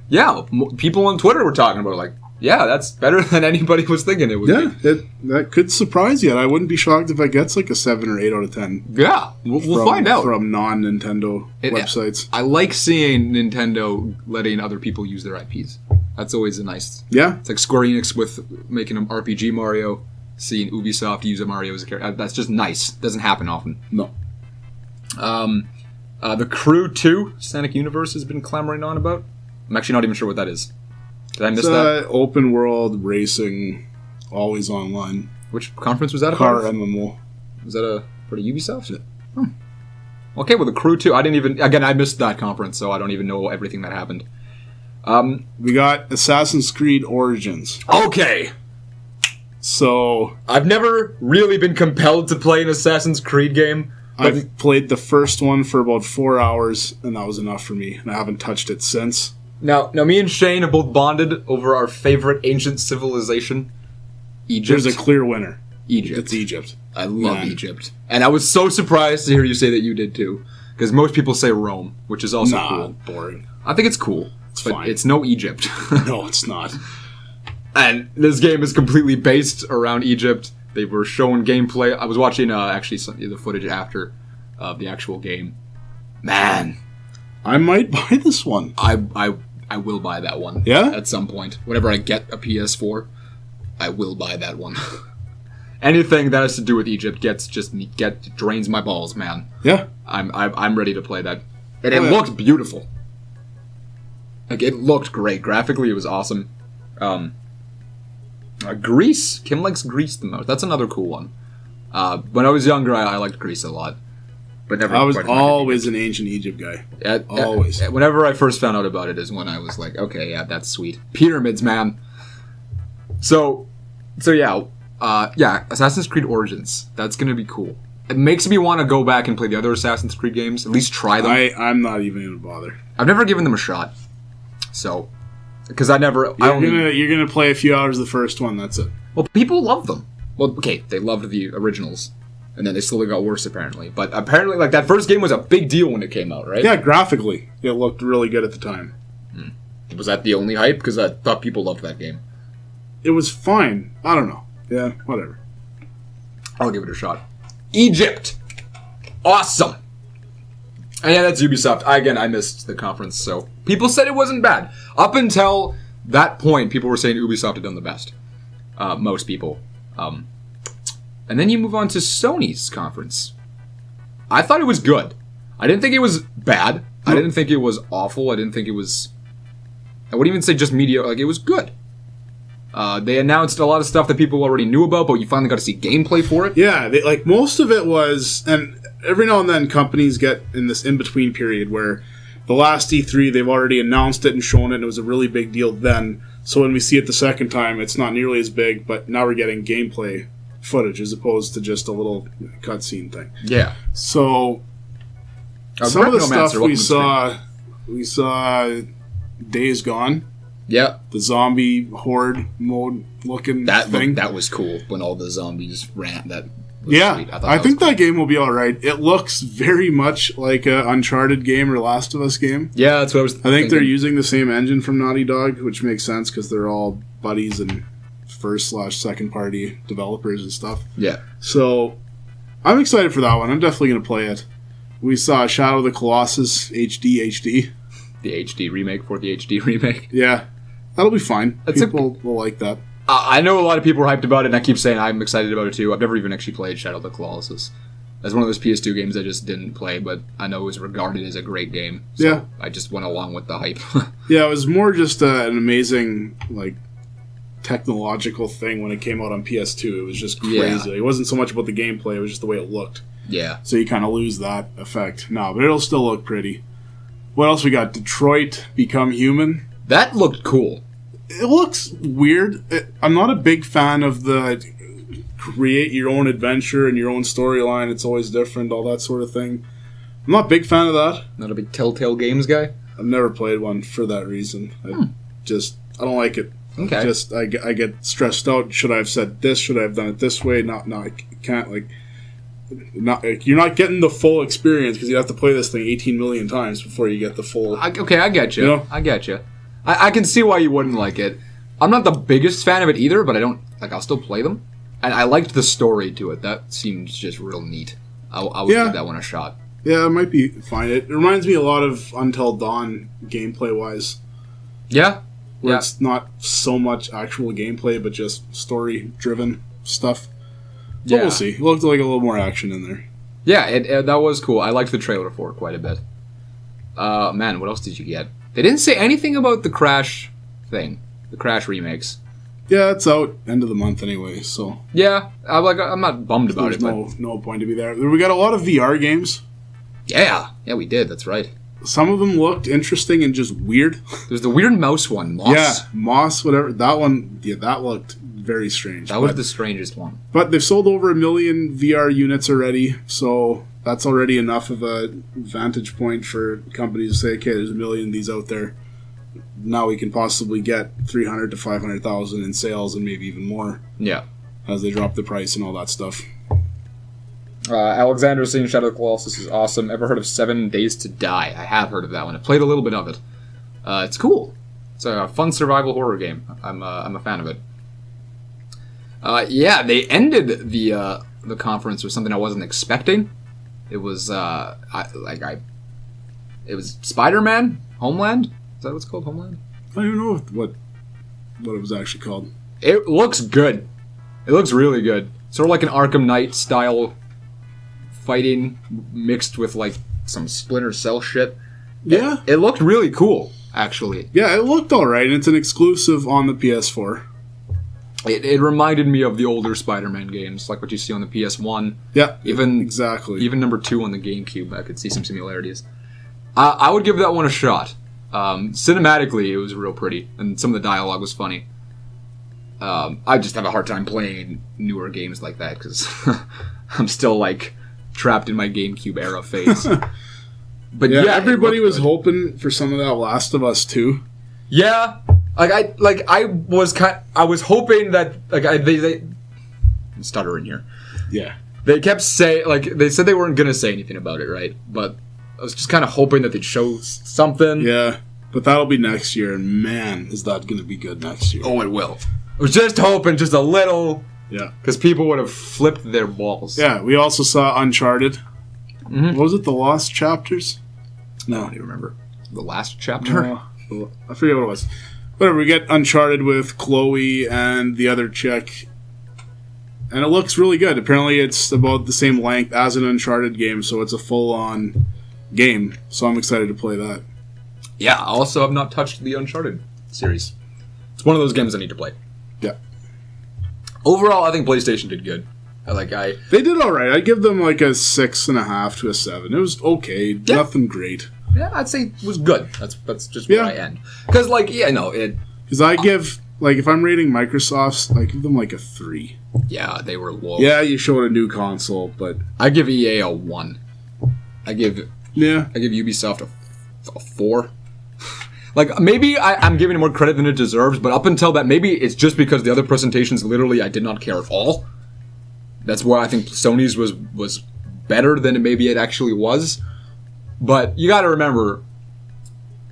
yeah. People on Twitter were talking about it, like, yeah, that's better than anybody was thinking it would be. Yeah, that could surprise you. I wouldn't be shocked if it gets like a 7 or 8 out of 10. Yeah, we'll find out. From non-Nintendo websites. I like seeing Nintendo letting other people use their IPs. That's always a nice... Yeah. It's like Square Enix with making an RPG Mario, seeing Ubisoft use a Mario as a character. That's just nice. Doesn't happen often. No. The Crew 2, Sonic Universe, has been clamoring on about. I'm actually not even sure what that is. Did I miss that? Open world racing, always online. Which conference was that Car about? MMO. Was that for the Ubisoft? Yeah. Okay, well, the Crew 2, I missed that conference, so I don't even know everything that happened. We got Assassin's Creed Origins. Okay! So... I've never really been compelled to play an Assassin's Creed game. I've played the first one for about 4 hours, and that was enough for me, and I haven't touched it since. Now, me and Shane have both bonded over our favorite ancient civilization, Egypt. There's a clear winner. Egypt. It's Egypt. I love Egypt. And I was so surprised to hear you say that you did too. Because most people say Rome, which is also cool. Boring. I think it's cool. It's but fine. It's no Egypt. No, it's not. And this game is completely based around Egypt. They were showing gameplay. I was watching actually the footage after the actual game. Man. I might buy this one. I will buy that one. Yeah? At some point. Whenever I get a PS4, I will buy that one. Anything that has to do with Egypt drains my balls, man. Yeah. I'm ready to play that. And it looked beautiful. Like, it looked great. Graphically, it was awesome. Grease. Kim likes Grease the most. That's another cool one. When I was younger, I liked Grease a lot. But never. I was always an ancient Egypt guy. Always. Whenever I first found out about it is when I was like, okay, yeah, that's sweet. Pyramids, man. So yeah, Assassin's Creed Origins. That's gonna be cool. It makes me want to go back and play the other Assassin's Creed games. At least try them. I'm not even gonna bother. I've never given them a shot. So, because you're gonna play a few hours of the first one. That's it. Well, people love them. Well, okay, they loved the originals. And then they slowly got worse, apparently. But apparently, like, that first game was a big deal when it came out, right? Yeah, graphically. It looked really good at the time. Was that the only hype? Because I thought people loved that game. It was fine. I don't know. Yeah, whatever. I'll give it a shot. Egypt! Awesome! And yeah, that's Ubisoft. I missed the conference, so... People said it wasn't bad. Up until that point, people were saying Ubisoft had done the best. Most people. And then you move on to Sony's conference. I thought it was good. I didn't think it was bad. I didn't think it was awful. I didn't think it was... I wouldn't even say just mediocre. Like, it was good. They announced a lot of stuff that people already knew about, but you finally got to see gameplay for it. Yeah, most of it was... And every now and then companies get in this in-between period where the last E3, they've already announced it and shown it, and it was a really big deal then. So when we see it the second time, it's not nearly as big, but now we're getting gameplay footage as opposed to just a little cutscene thing. Yeah. So some of the stuff we saw Days Gone. Yeah. The zombie horde mode looking thing. That was cool when all the zombies ran. That was sweet. I think that game will be alright. It looks very much like a Uncharted game or Last of Us game. Yeah, that's what I was thinking. I think they're using the same engine from Naughty Dog, which makes sense because they're all buddies and first/second party developers and stuff. Yeah. So I'm excited for that one. I'm definitely going to play it. We saw Shadow of the Colossus HD. The HD remake for the HD remake. Yeah. That'll be fine. People will like that. I know a lot of people are hyped about it, and I keep saying I'm excited about it too. I've never even actually played Shadow of the Colossus. That's one of those PS2 games I just didn't play, but I know it was regarded as a great game. So yeah. I just went along with the hype. Yeah, it was more just an amazing, technological thing when it came out on PS2. It was just crazy. Yeah. It wasn't so much about the gameplay, it was just the way it looked. Yeah. So you kind of lose that effect. No, but it'll still look pretty. What else we got? Detroit Become Human. That looked cool. It looks weird. I'm not a big fan of the create your own adventure and your own storyline. It's always different, all that sort of thing. I'm not a big fan of that. Not a big Telltale Games guy? I've never played one for that reason. I don't like it. Okay. I get stressed out. Should I have said this? Should I have done it this way? No, I can't. You're not getting the full experience because you have to play this thing 18 million times before you get the full. I get you. You know? I get you. I can see why you wouldn't like it. I'm not the biggest fan of it either, but I don't I'll still play them, and I liked the story to it. That seems just real neat. I would give that one a shot. Yeah, it might be fine. It reminds me a lot of Until Dawn gameplay wise. Yeah. Where it's not so much actual gameplay, but just story-driven stuff. But we'll see. It looked like a little more action in there. Yeah, that was cool. I liked the trailer for it quite a bit. Man, what else did you get? They didn't say anything about the Crash thing. The Crash remakes. Yeah, it's out end of the month anyway, so... Yeah, I'm not bummed about it. There's no point to be there. We got a lot of VR games. Yeah, we did. That's right. Some of them looked interesting and just weird. There's the weird mouse one, Moss. Yeah, Moss, whatever. That one, that looked very strange. That was the strangest one. But they've sold over 1 million VR units already, so that's already enough of a vantage point for companies to say, okay, there's 1 million of these out there. Now we can possibly get 300 to 500,000 in sales and maybe even more. Yeah. As they drop the price and all that stuff. Alexander saying Shadow of the Colossus is awesome. Ever heard of 7 Days to Die? I have heard of that one. I played a little bit of it. It's cool. It's a fun survival horror game. I'm a fan of it. They ended the conference with something I wasn't expecting. It was it was Spider-Man Homeland. Is that what it's called? Homeland? I don't know what it was actually called. It looks good. It looks really good. Sort of like an Arkham Knight style fighting mixed with some Splinter Cell shit. Yeah. It looked really cool, actually. Yeah, it looked alright. It's an exclusive on the PS4. It reminded me of the older Spider-Man games, like what you see on the PS1. Yeah, even exactly. Even number 2 on the GameCube, I could see some similarities. I would give that one a shot. Cinematically, it was real pretty, and some of the dialogue was funny. I just have a hard time playing newer games like that, because I'm still, like, trapped in my GameCube era phase. But yeah, everybody was good. hoping for some of that Last of Us 2. Yeah. I was hoping that, like, I'm stuttering here. Yeah. They kept saying, like, they said they weren't going to say anything about it, right? But I was just kind of hoping that they'd show something. Yeah, but that'll be next year, and man, is that going to be good next year. Oh, it will. I was just hoping just a little. Yeah. Because people would have flipped their balls. Yeah, we also saw Uncharted. Mm-hmm. What was it, The Lost Chapters? No, I don't even remember. The last chapter? No, I forget what it was. Whatever, we get Uncharted with Chloe and the other chick. And it looks really good. Apparently it's about the same length as an Uncharted game, so it's a full-on game. So I'm excited to play that. Yeah, I also have not touched the Uncharted series. It's one of those games I need to play. Yeah. Overall, I think PlayStation did good. They did alright. I'd give them like a 6.5 to a 7. It was okay. Yeah. Nothing great. Yeah, I'd say it was good. That's just where I end. Because, Because I give, like, if I'm rating Microsoft's, I give them like a 3. Yeah, they were low. Yeah, you showed a new console, but I give EA a 1. I give Ubisoft a 4. Like, maybe I'm giving it more credit than it deserves, but up until that, maybe it's just because the other presentations, literally, I did not care at all. That's why I think Sony's was better than maybe it actually was. But you gotta remember,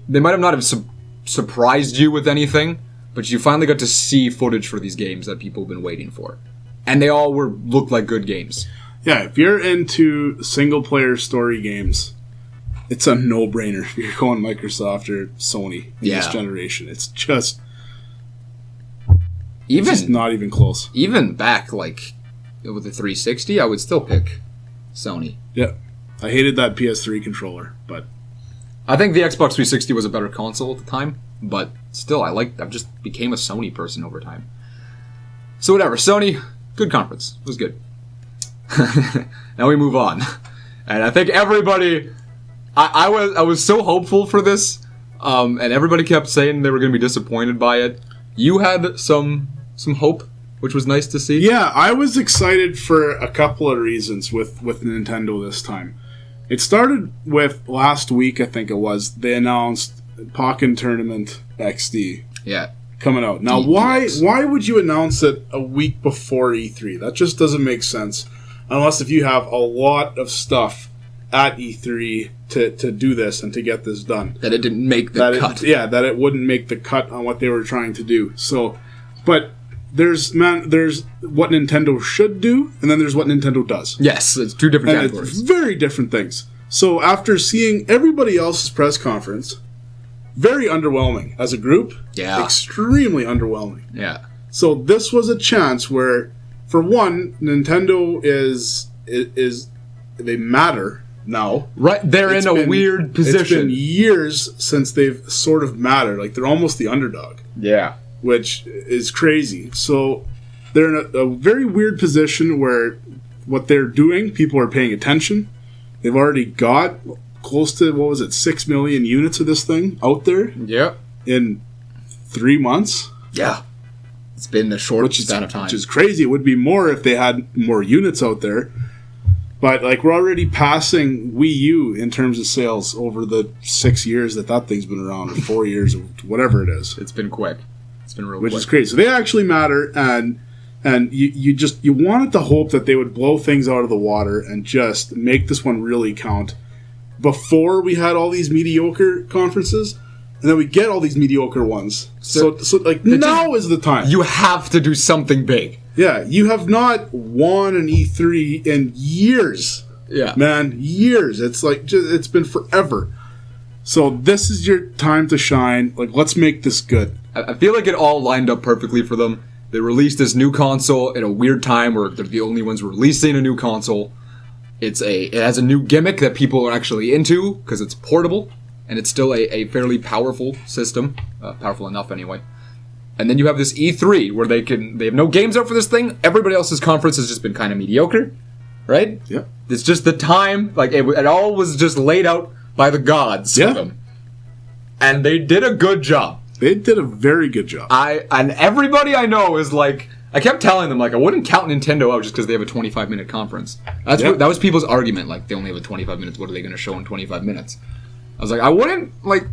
they might have not have surprised you with anything, but you finally got to see footage for these games that people have been waiting for. And they all looked like good games. Yeah, if you're into single-player story games, it's a no-brainer if you're going Microsoft or Sony in this generation. It's just not even close. Even back, like, with the 360, I would still pick Sony. Yeah. I hated that PS3 controller, but I think the Xbox 360 was a better console at the time, but still, I just became a Sony person over time. So whatever, Sony, good conference. It was good. Now we move on. And I think everybody, I was so hopeful for this, and everybody kept saying they were going to be disappointed by it. You had some hope, which was nice to see. Yeah, I was excited for a couple of reasons with Nintendo this time. It started with last week, I think it was. They announced Pokken Tournament XD. Yeah. Coming out. Now, why would you announce it a week before E3? That just doesn't make sense. Unless if you have a lot of stuff at E3 to do this and to get this done. That it didn't make the cut. That it wouldn't make the cut on what they were trying to do. So, but there's what Nintendo should do, and then there's what Nintendo does. Yes, it's two different categories. It's very different things. So after seeing everybody else's press conference, very underwhelming as a group. Yeah. Extremely underwhelming. Yeah. So this was a chance where, for one, Nintendo is they matter now. Right, they're in a weird position. It's been years since they've sort of mattered. Like, they're almost the underdog. Yeah. Which is crazy. So they're in a very weird position where what they're doing, people are paying attention. They've already got close to, 6 million units of this thing out there? Yeah. In 3 months? Yeah. It's been the shortest amount of time. Which is crazy. It would be more if they had more units out there. But, like, we're already passing Wii U in terms of sales over the 6 years that thing's been around, or 4 years, or whatever it is. It's been quick. It's been real quick. Which is crazy. So they actually matter, and you wanted to hope that they would blow things out of the water and just make this one really count before we had all these mediocre conferences, and then we get all these mediocre ones. So now is the time. You have to do something big. Yeah, you have not won an E3 in years. Yeah. Man, years. It's like, it's been forever. So this is your time to shine. Like, let's make this good. I feel like it all lined up perfectly for them. They released this new console at a weird time where they're the only ones releasing a new console. It has a new gimmick that people are actually into because it's portable, and it's still a fairly powerful system. Powerful enough, anyway. And then you have this E3 where they have no games out for this thing. Everybody else's conference has just been kind of mediocre, right? Yeah. It's just the time, like it all was just laid out by the gods for them. And they did a good job. They did a very good job. And everybody I know is like, I kept telling them, like, I wouldn't count Nintendo out just because they have a 25-minute conference. That was people's argument. Like, they only have a 25 minutes. What are they going to show in 25 minutes? I was like, I wouldn't, like...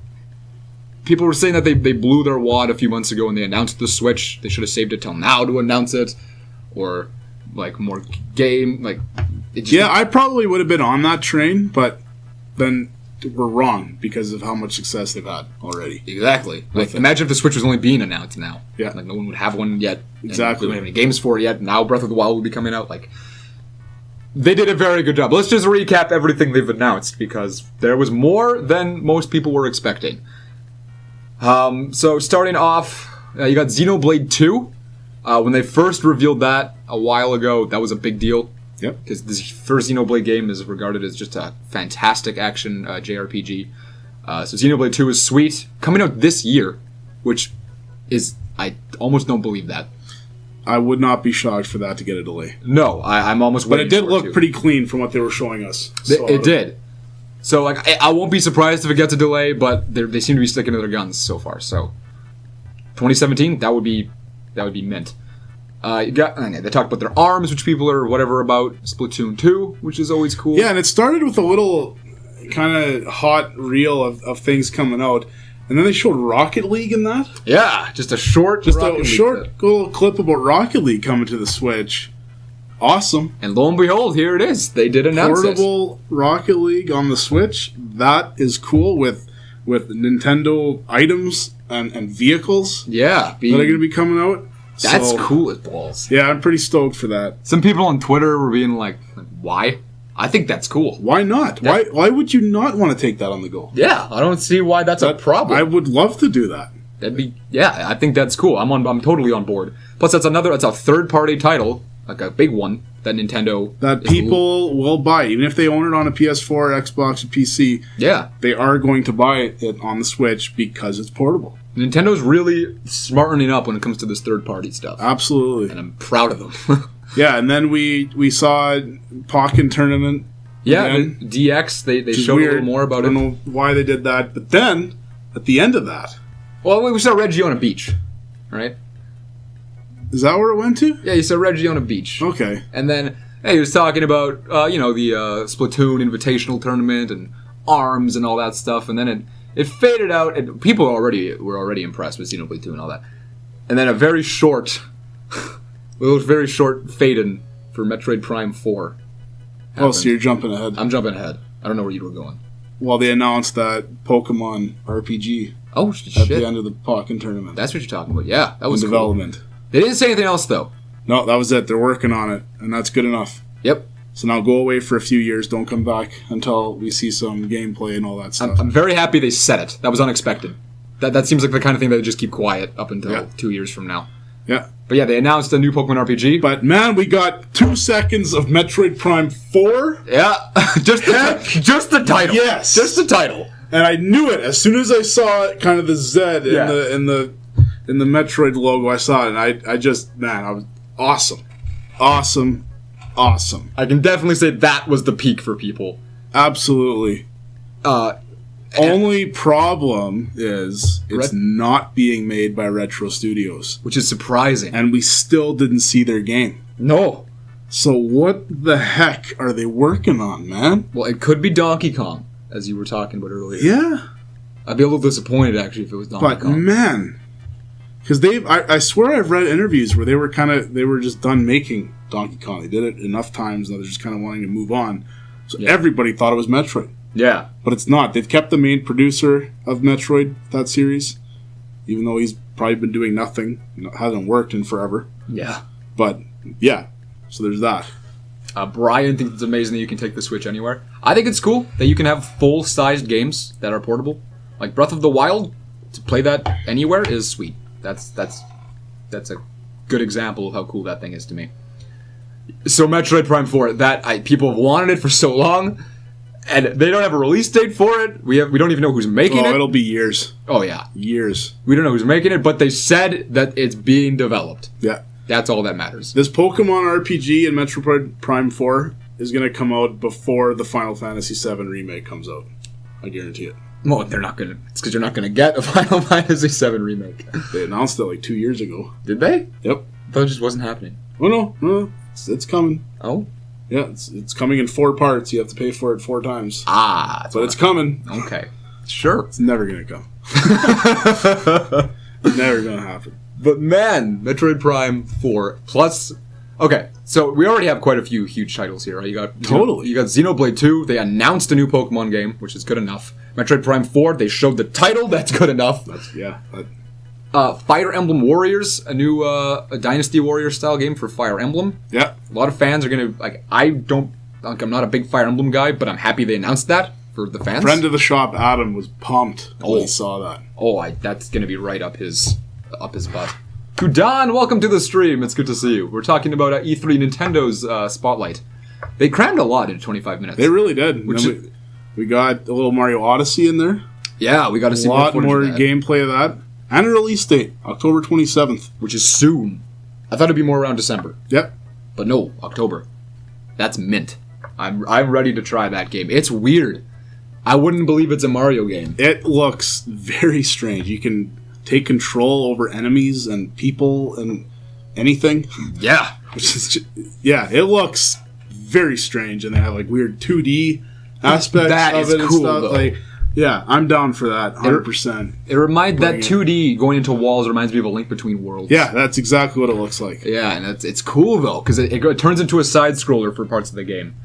People were saying that they blew their wad a few months ago when they announced the Switch. They should have saved it till now to announce it. Or, like, more game, like... I probably would have been on that train, but then we're wrong because of how much success they've had already. Exactly. Like, imagine if the Switch was only being announced now. Yeah. Like, no one would have one yet. Exactly. We don't have any games for it yet. Now Breath of the Wild will be coming out. Like, they did a very good job. Let's just recap everything they've announced, because there was more than most people were expecting. So, starting off, you got Xenoblade 2. When they first revealed that a while ago, that was a big deal. Yep. Because this first Xenoblade game is regarded as just a fantastic action JRPG. So Xenoblade 2 is sweet. Coming out this year, which is... I almost don't believe that. I would not be shocked for that to get a delay. No, I'm almost waiting for it. But it did for look pretty clean from what they were showing us. It did. So like, I won't be surprised if it gets a delay, but they seem to be sticking to their guns so far. So 2017, that would be mint. They talked about their ARMS, which people are whatever about. Splatoon 2, which is always cool. Yeah, and it started with a little kind of hot reel of things coming out, and then they showed Rocket League in that. Yeah, just a short little clip about Rocket League coming to the Switch. Awesome. And lo and behold, here it is. They did announce it. Portable Rocket League on the Switch. That is cool with Nintendo items and vehicles. Yeah, that are going to be coming out. That's cool as balls. Yeah, I'm pretty stoked for that. Some people on Twitter were being like, why? I think that's cool. Why not? Why would you not want to take that on the go? Yeah, I don't see why that's a problem. I would love to do that. I think that's cool. I'm totally on board. Plus, that's a third-party title, like a big one, that Nintendo... That people will buy, even if they own it on a PS4, Xbox, or PC. Yeah. They are going to buy it on the Switch because it's portable. Nintendo's really smartening up when it comes to this third-party stuff. Absolutely. And I'm proud of them. Yeah, and then we saw Pokken Tournament. Yeah, the DX, they showed weird. A little more about it. I don't know why they did that, but then, at the end of that... Well, we saw Reggie on a beach, right? Is that where it went to? Yeah, you saw Reggie on a beach. Okay. And then, he was talking about, the Splatoon Invitational Tournament and ARMS and all that stuff, and then it faded out, and people were already impressed with Xenoblade 2 and all that. And then a very short fade-in for Metroid Prime 4 happened. Oh, so you're jumping ahead. I'm jumping ahead. I don't know where you were going. Well, they announced that Pokemon RPG. Oh, shit. At the end of the Pokken Tournament. That's what you're talking about. Yeah, that was in development. Cool. They didn't say anything else, though. No, that was it. They're working on it, and that's good enough. Yep. So now go away for a few years. Don't come back until we see some gameplay and all that stuff. I'm very happy they said it. That was unexpected. That seems like the kind of thing that would just keep quiet up until 2 years from now. Yeah. But yeah, they announced a new Pokemon RPG. But man, we got 2 seconds of Metroid Prime 4. Yeah. just the title. Yes. Just the title. And I knew it as soon as I saw kind of the Z in the Metroid logo. I saw it, and I was awesome. Awesome. I can definitely say that was the peak for people. Absolutely. Only problem is it's not being made by Retro Studios. Which is surprising. And we still didn't see their game. No. So what the heck are they working on, man? Well, it could be Donkey Kong, as you were talking about earlier. Yeah. I'd be a little disappointed, actually, if it was Donkey Kong. But, man... Because I swear I've read interviews where they were just done making Donkey Kong. They did it enough times and they're just kind of wanting to move on. So everybody thought it was Metroid. Yeah. But it's not. They've kept the main producer of Metroid, that series, even though he's probably been doing nothing. Hasn't worked in forever. Yeah. But, yeah. So there's that. Brian thinks it's amazing that you can take the Switch anywhere. I think it's cool that you can have full-sized games that are portable. Like Breath of the Wild, to play that anywhere is sweet. That's a good example of how cool that thing is to me. So Metroid Prime 4, people have wanted it for so long. And they don't have a release date for it. We don't even know who's making it. It'll be years. Oh, yeah. Years. We don't know who's making it, but they said that it's being developed. Yeah. That's all that matters. This Pokemon RPG and Metroid Prime 4 is going to come out before the Final Fantasy VII Remake comes out. I guarantee it. Well, they're not going to... It's because you're not going to get a Final Fantasy VII Remake. They announced it like 2 years ago. Did they? Yep. I thought it just wasn't happening. Oh, no. It's coming. Oh? Yeah, it's coming in 4 parts. You have to pay for it 4 times. But it's coming. Okay. Sure. It's never going to come. Never going to happen. But man, Metroid Prime 4 plus... Okay, so we already have quite a few huge titles here, right? You got Xenoblade 2. They announced a new Pokemon game, which is good enough. Metroid Prime 4, they showed the title. That's good enough. Fire Emblem Warriors, a new a Dynasty Warrior style game for Fire Emblem. Yeah. A lot of fans are going to... I'm not a big Fire Emblem guy, but I'm happy they announced that for the fans. Friend of the shop, Adam, was pumped when he saw that. That's going to be right up his butt. Kudan, welcome to the stream. It's good to see you. We're talking about E3 Nintendo's Spotlight. They crammed a lot in 25 minutes. They really did. We got a little Mario Odyssey in there. Yeah, we got to see a lot more gameplay of that. And a release date, October 27th. Which is soon. I thought it'd be more around December. Yep. But no, October. That's mint. I'm ready to try that game. It's weird. I wouldn't believe it's a Mario game. It looks very strange. You can take control over enemies and people and anything. Yeah. It looks very strange, and they have like weird 2D aspects that of is it and cool, stuff. though. Like, yeah, I'm down for that 100%. It reminds that 2D going into walls reminds me of A Link Between Worlds. Yeah, that's exactly what it looks like. Yeah, and it's cool though because it turns into a side scroller for parts of the game.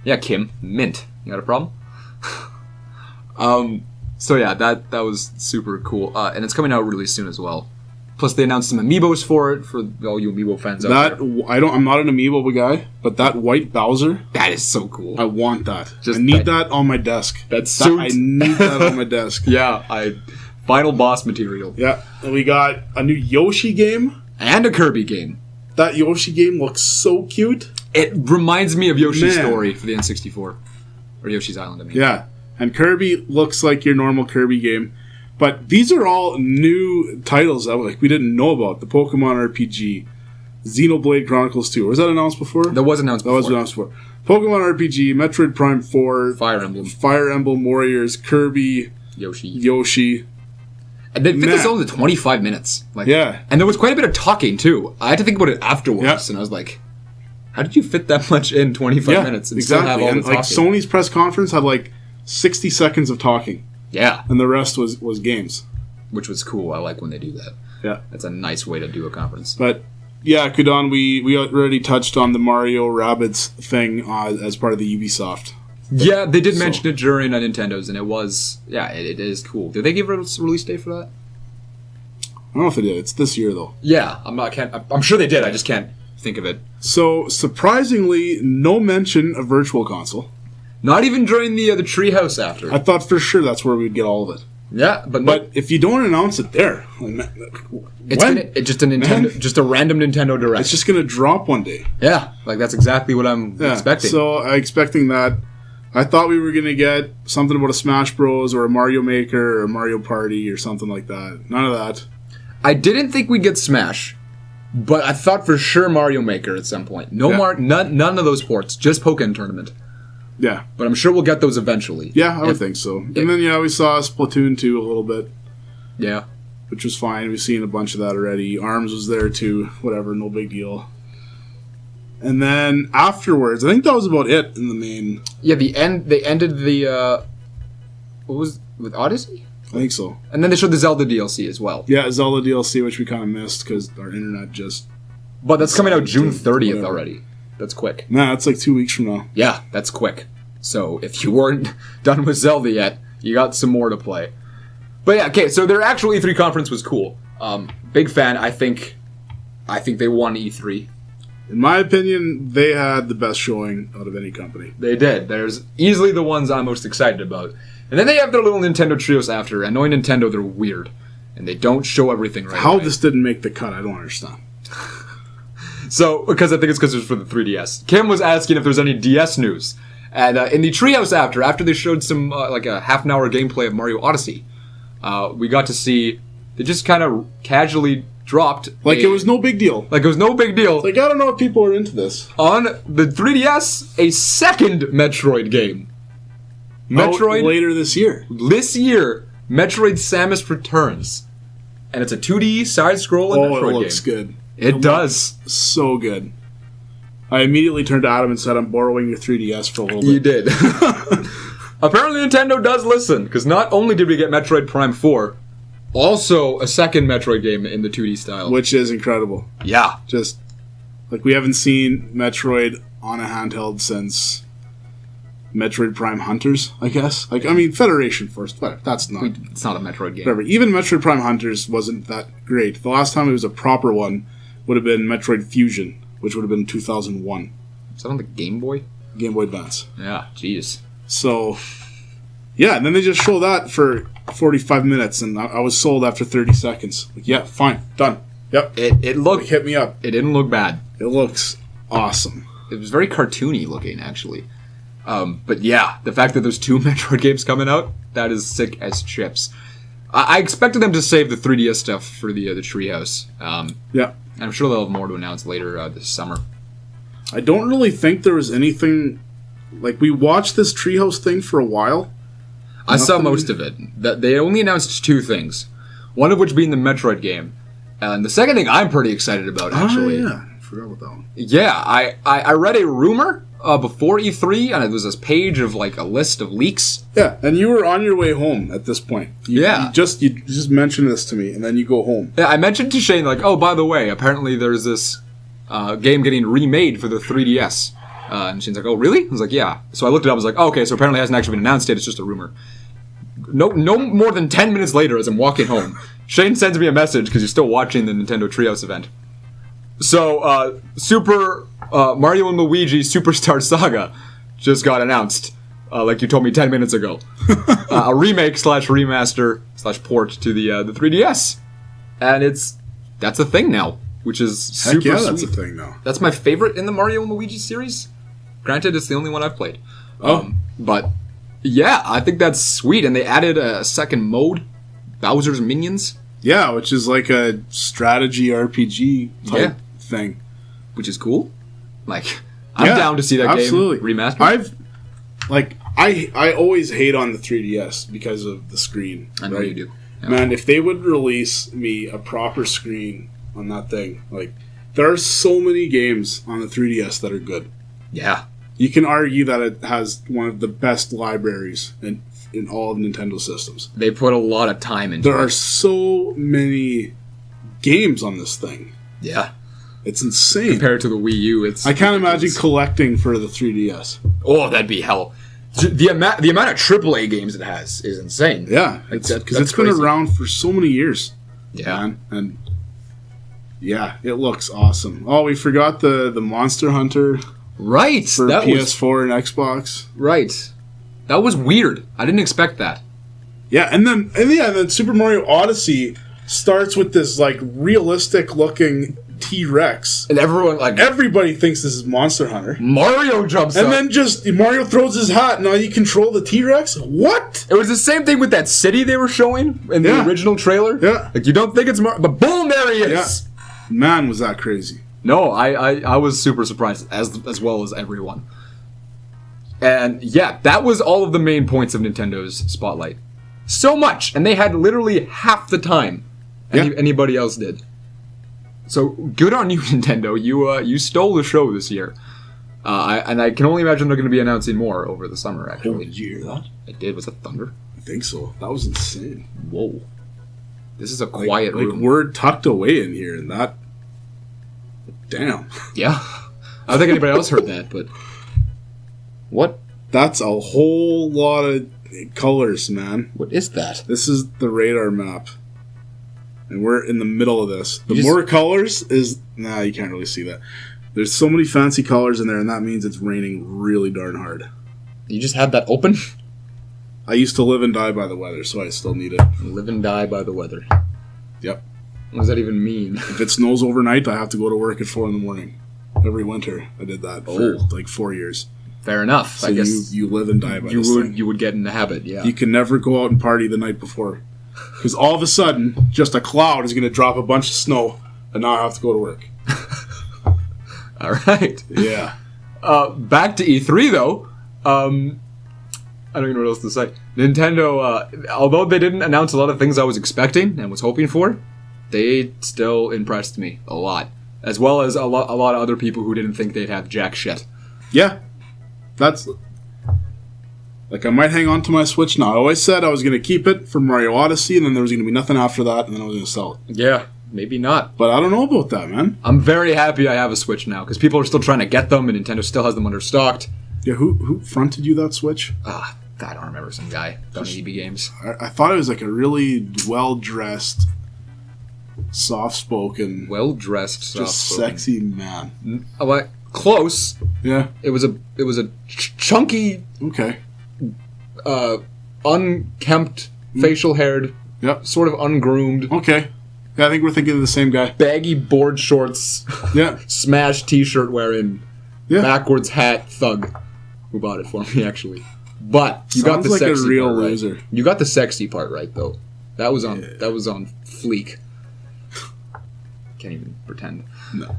Yeah, Kim, mint. You got a problem? So yeah, that was super cool, and it's coming out really soon as well. Plus, they announced some amiibos for it for all you amiibo fans out there. I'm not an amiibo guy, but that white Bowser, that is so cool. I want that. I need that on my desk. I need that on my desk. Yeah, final boss material. Yeah, and we got a new Yoshi game and a Kirby game. That Yoshi game looks so cute. It reminds me of Yoshi's Story for the N64, or Yoshi's Island. I mean, yeah, and Kirby looks like your normal Kirby game. But these are all new titles that we didn't know about. The Pokemon RPG, Xenoblade Chronicles 2. Was that announced before? That was announced before. Pokemon RPG, Metroid Prime 4, Fire Emblem Warriors, Kirby, Yoshi. And they fit this all into 25 minutes. Yeah. And there was quite a bit of talking, too. I had to think about it afterwards, and I was like, how did you fit that much in 25 minutes and still have all the talking? Sony's press conference had 60 seconons of talking. Yeah. And the rest was games. Which was cool. I like when they do that. Yeah. That's a nice way to do a conference. But, yeah, Kudan, we already touched on the Mario Rabbids thing as part of the Ubisoft. Yeah, they did mention it during Nintendo's, and it was... Yeah, it is cool. Did they give a release date for that? I don't know if they did. It's this year, though. Yeah, I'm sure they did. I just can't think of it. So, surprisingly, no mention of Virtual Console. Not even during the Treehouse after. I thought for sure that's where we'd get all of it. Yeah, but if you don't announce it there, it's just a random Nintendo Direct. It's just gonna drop one day. Yeah, that's exactly what I'm expecting. So I'm expecting that. I thought we were gonna get something about a Smash Bros. Or a Mario Maker or a Mario Party or something like that. None of that. I didn't think we'd get Smash, but I thought for sure Mario Maker at some point. None of those ports, just Pokken Tournament. Yeah. But I'm sure we'll get those eventually. Yeah, I would think so. And then, we saw Splatoon 2 a little bit. Yeah. Which was fine. We've seen a bunch of that already. ARMS was there too. Whatever, no big deal. And then afterwards, I think that was about it in the main... Yeah, they ended the... what was... with Odyssey? I think so. And then they showed the Zelda DLC as well. Yeah, Zelda DLC, which we kind of missed because our internet just... But that's coming out June 30th already. That's quick. Nah, that's 2 weeks from now. Yeah, that's quick. So if you weren't done with Zelda yet, you got some more to play. But yeah, okay, so their actual E3 conference was cool. Big fan. I think they won E3. In my opinion, they had the best showing out of any company. They did. There's easily the ones I'm most excited about. And then they have their little Nintendo trios after. And knowing Nintendo, they're weird. And they don't show everything right How this didn't make the cut, I don't understand. So, because I think it's because it was for the 3DS. Kim was asking if there's any DS news. And in the treehouse after they showed some like a half an hour gameplay of Mario Odyssey, we got to see they just kind of casually dropped it was no big deal. Like it was no big deal. Like, I don't know if people are into this. On the 3DS, a second Metroid game. Metroid later this year. This year, Metroid Samus Returns. And it's a 2D side-scrolling Metroid game. It looks good. It does. So good. I immediately turned to Adam and said, I'm borrowing your 3DS for a little bit. You did. Apparently Nintendo does listen, because not only did we get Metroid Prime 4, also a second Metroid game in the 2D style. Which is incredible. Yeah. Just, like, we haven't seen Metroid on a handheld since Metroid Prime Hunters, I guess. Like, I mean, Federation Force, but that's not... It's not a Metroid game. Whatever. Even Metroid Prime Hunters wasn't that great. The last time it was a proper one would have been Metroid Fusion, which would have been 2001. Is that on the Game Boy? Game Boy Advance. Yeah, jeez. So, yeah, and then they just show that for 45 minutes, and I was sold after 30 seconds. Like, yeah, fine, done. Yep. It looked... Like, hit me up. It didn't look bad. It looks awesome. It was very cartoony looking, actually. But yeah, the fact that there's 2 Metroid games coming out, that is sick as chips. I expected them to save the 3DS stuff for the treehouse. Yeah. I'm sure they'll have more to announce later this summer. I don't really think there was anything... Like, we watched this treehouse thing for a while. I saw most of it. They only announced 2 things. One of which being the Metroid game. And the second thing I'm pretty excited about, actually. Oh, yeah. I forgot about that one. Yeah, I read a rumor before E3, and it was this page of, like, a list of leaks. Yeah, and you were on your way home at this point. You just mentioned this to me, and then you go home. Yeah, I mentioned to Shane, like, oh, by the way, apparently there's this game getting remade for the 3DS. And Shane's like, oh, really? I was like, yeah. So I looked it up, I was like, oh, okay, so apparently it hasn't actually been announced yet, it's just a rumor. No more than 10 minutes later, as I'm walking home, Shane sends me a message, because he's still watching the Nintendo Treehouse event. So, Super Mario and Luigi Superstar Saga just got announced, like you told me 10 minutes ago. A remake / remaster / port to the 3DS. And that's a thing now, which is super Heck yeah, sweet. that's a thing now. That's my favorite in the Mario and Luigi series. Granted, it's the only one I've played. Oh. But, yeah, I think that's sweet. And they added a second mode, Bowser's Minions. Yeah, which is like a strategy RPG type thing. Which is cool. Like, I'm down to see that game remastered. I always hate on the 3DS because of the screen. I know you do. Yeah. Man, if they would release me a proper screen on that thing, like, there are so many games on the 3DS that are good. Yeah. You can argue that it has one of the best libraries in all of Nintendo systems. They put a lot of time into it. There are so many games on this thing. Yeah. It's insane. Compared to the Wii U, I can't imagine collecting for the 3DS. Oh, that'd be hell. The amount of AAA games it has is insane. Yeah, because it's been around for so many years. Yeah. Man. And yeah, it looks awesome. Oh, we forgot the Monster Hunter. Right. For PS4 and Xbox. Right. That was weird. I didn't expect that. Yeah, and then Super Mario Odyssey starts with this, like, realistic looking T-Rex. And everybody thinks this is Monster Hunter. Mario jumps and up. And then just Mario throws his hat, now you control the T-Rex? What? It was the same thing with that city they were showing in the original trailer. Yeah. Like, you don't think it's Mario, but boom, there he is. Yeah. Man, was that crazy. No, I was super surprised, as well as everyone. And yeah, that was all of the main points of Nintendo's Spotlight. So much, and they had literally half the time anybody else did. So good on you, Nintendo. You stole the show this year, and I can only imagine they're going to be announcing more over the summer. Actually, did you hear that? I did. Was that thunder? I think so. That was insane. Whoa, this is a quiet room. Like we're tucked away in here, and that. Damn. Yeah, I don't think anybody else heard that, but what? That's a whole lot of colors, man. What is that? This is the radar map. And we're in the middle of this. The more colors is... Nah, you can't really see that. There's so many fancy colors in there, and that means it's raining really darn hard. You just had that open? I used to live and die by the weather, so I still need it. Live and die by the weather. Yep. What does that even mean? If it snows overnight, I have to go to work at 4 in the morning. Every winter, I did that for like 4 years. Fair enough. So I guess you live and die by this thing. You would get in the habit, yeah. You can never go out and party the night before. Because all of a sudden, just a cloud is going to drop a bunch of snow, and now I have to go to work. All right. Yeah. Back to E3, though. I don't even know what else to say. Nintendo, although they didn't announce a lot of things I was expecting and was hoping for, they still impressed me a lot. As well as a lot of other people who didn't think they'd have jack shit. Yeah. That's... Like, I might hang on to my Switch now. I always said I was going to keep it for Mario Odyssey, and then there was going to be nothing after that, and then I was going to sell it. Yeah, maybe not. But I don't know about that, man. I'm very happy I have a Switch now, because people are still trying to get them, and Nintendo still has them understocked. Yeah, who fronted you that Switch? I don't remember, some guy done EB Games. I thought it was like a really well-dressed, soft-spoken... Well-dressed, just soft-spoken. sexy man. Close. Yeah. It was a chunky... Okay. Unkempt, facial-haired, Yep. sort of ungroomed, Okay. Yeah, I think we're thinking of the same guy. baggy board shorts, Yeah. smash t-shirt wearing, Yeah. backwards hat thug, who bought it for me, actually. But you got Sounds the like a sexy real part right. loser. You got the sexy part right, though. That was on fleek. Can't even pretend. No.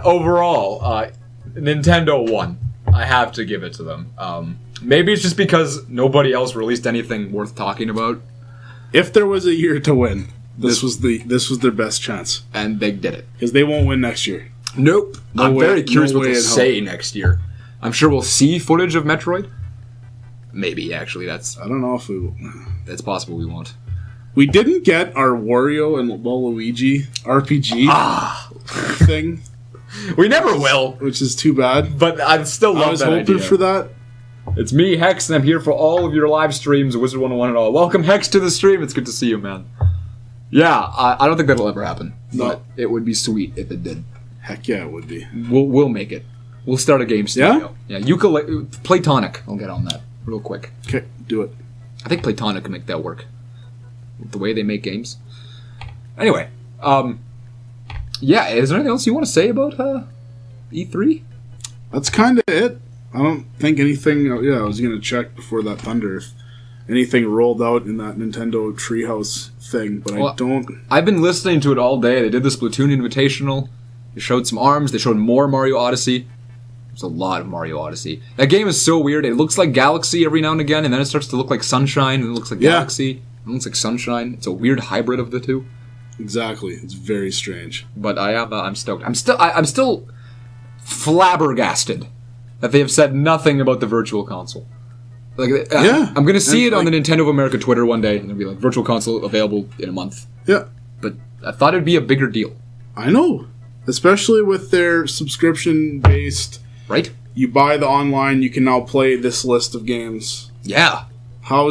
Overall, Nintendo won. I have to give it to them. Maybe it's just because nobody else released anything worth talking about, If there was a year to win, this was their best chance. and they did it. Because they won't win next year. Nope. I'm way- very curious no what way they'll in hell. say next year. I'm sure we'll see footage of Metroid. Maybe, actually. That's I don't know if we will. possible we won't. We didn't get our Wario and Waluigi RPG thing, We never will, which is too bad. but I still love I was that hoping idea. for that. It's me, Hex, and I'm here for all of your live streams, Wizard 101 and all. Welcome, Hex, to the stream. It's good to see you, man. Yeah, I don't think that'll ever happen. No. But it would be sweet if it did. Heck yeah, it would be. We'll make it. We'll start a game studio. Yeah, Platonic. I'll get on that real quick. Okay, do it. I think Platonic can make that work. With the way they make games. Anyway, yeah, is there anything else you want to say about E3? That's kind of it. I don't think anything... Yeah, I was going to check before that Thunder if anything rolled out in that Nintendo Treehouse thing, but I don't... I've been listening to it all day. They did the Splatoon Invitational. They showed some ARMS. They showed more Mario Odyssey. There's a lot of Mario Odyssey. That game is so weird. It looks like Galaxy every now and again, and then it starts to look like Sunshine, and it looks like Galaxy. It looks like Sunshine. It's a weird hybrid of the two. Exactly. It's very strange. But I'm stoked. I'm still flabbergasted that they have said nothing about the Virtual Console. Like, I'm going to see it on the Nintendo of America Twitter one day, and it'll be like, Virtual Console available in a month. Yeah. But I thought it'd be a bigger deal. I know. Especially with their subscription-based... Right? You buy the online, you can now play this list of games. Yeah. How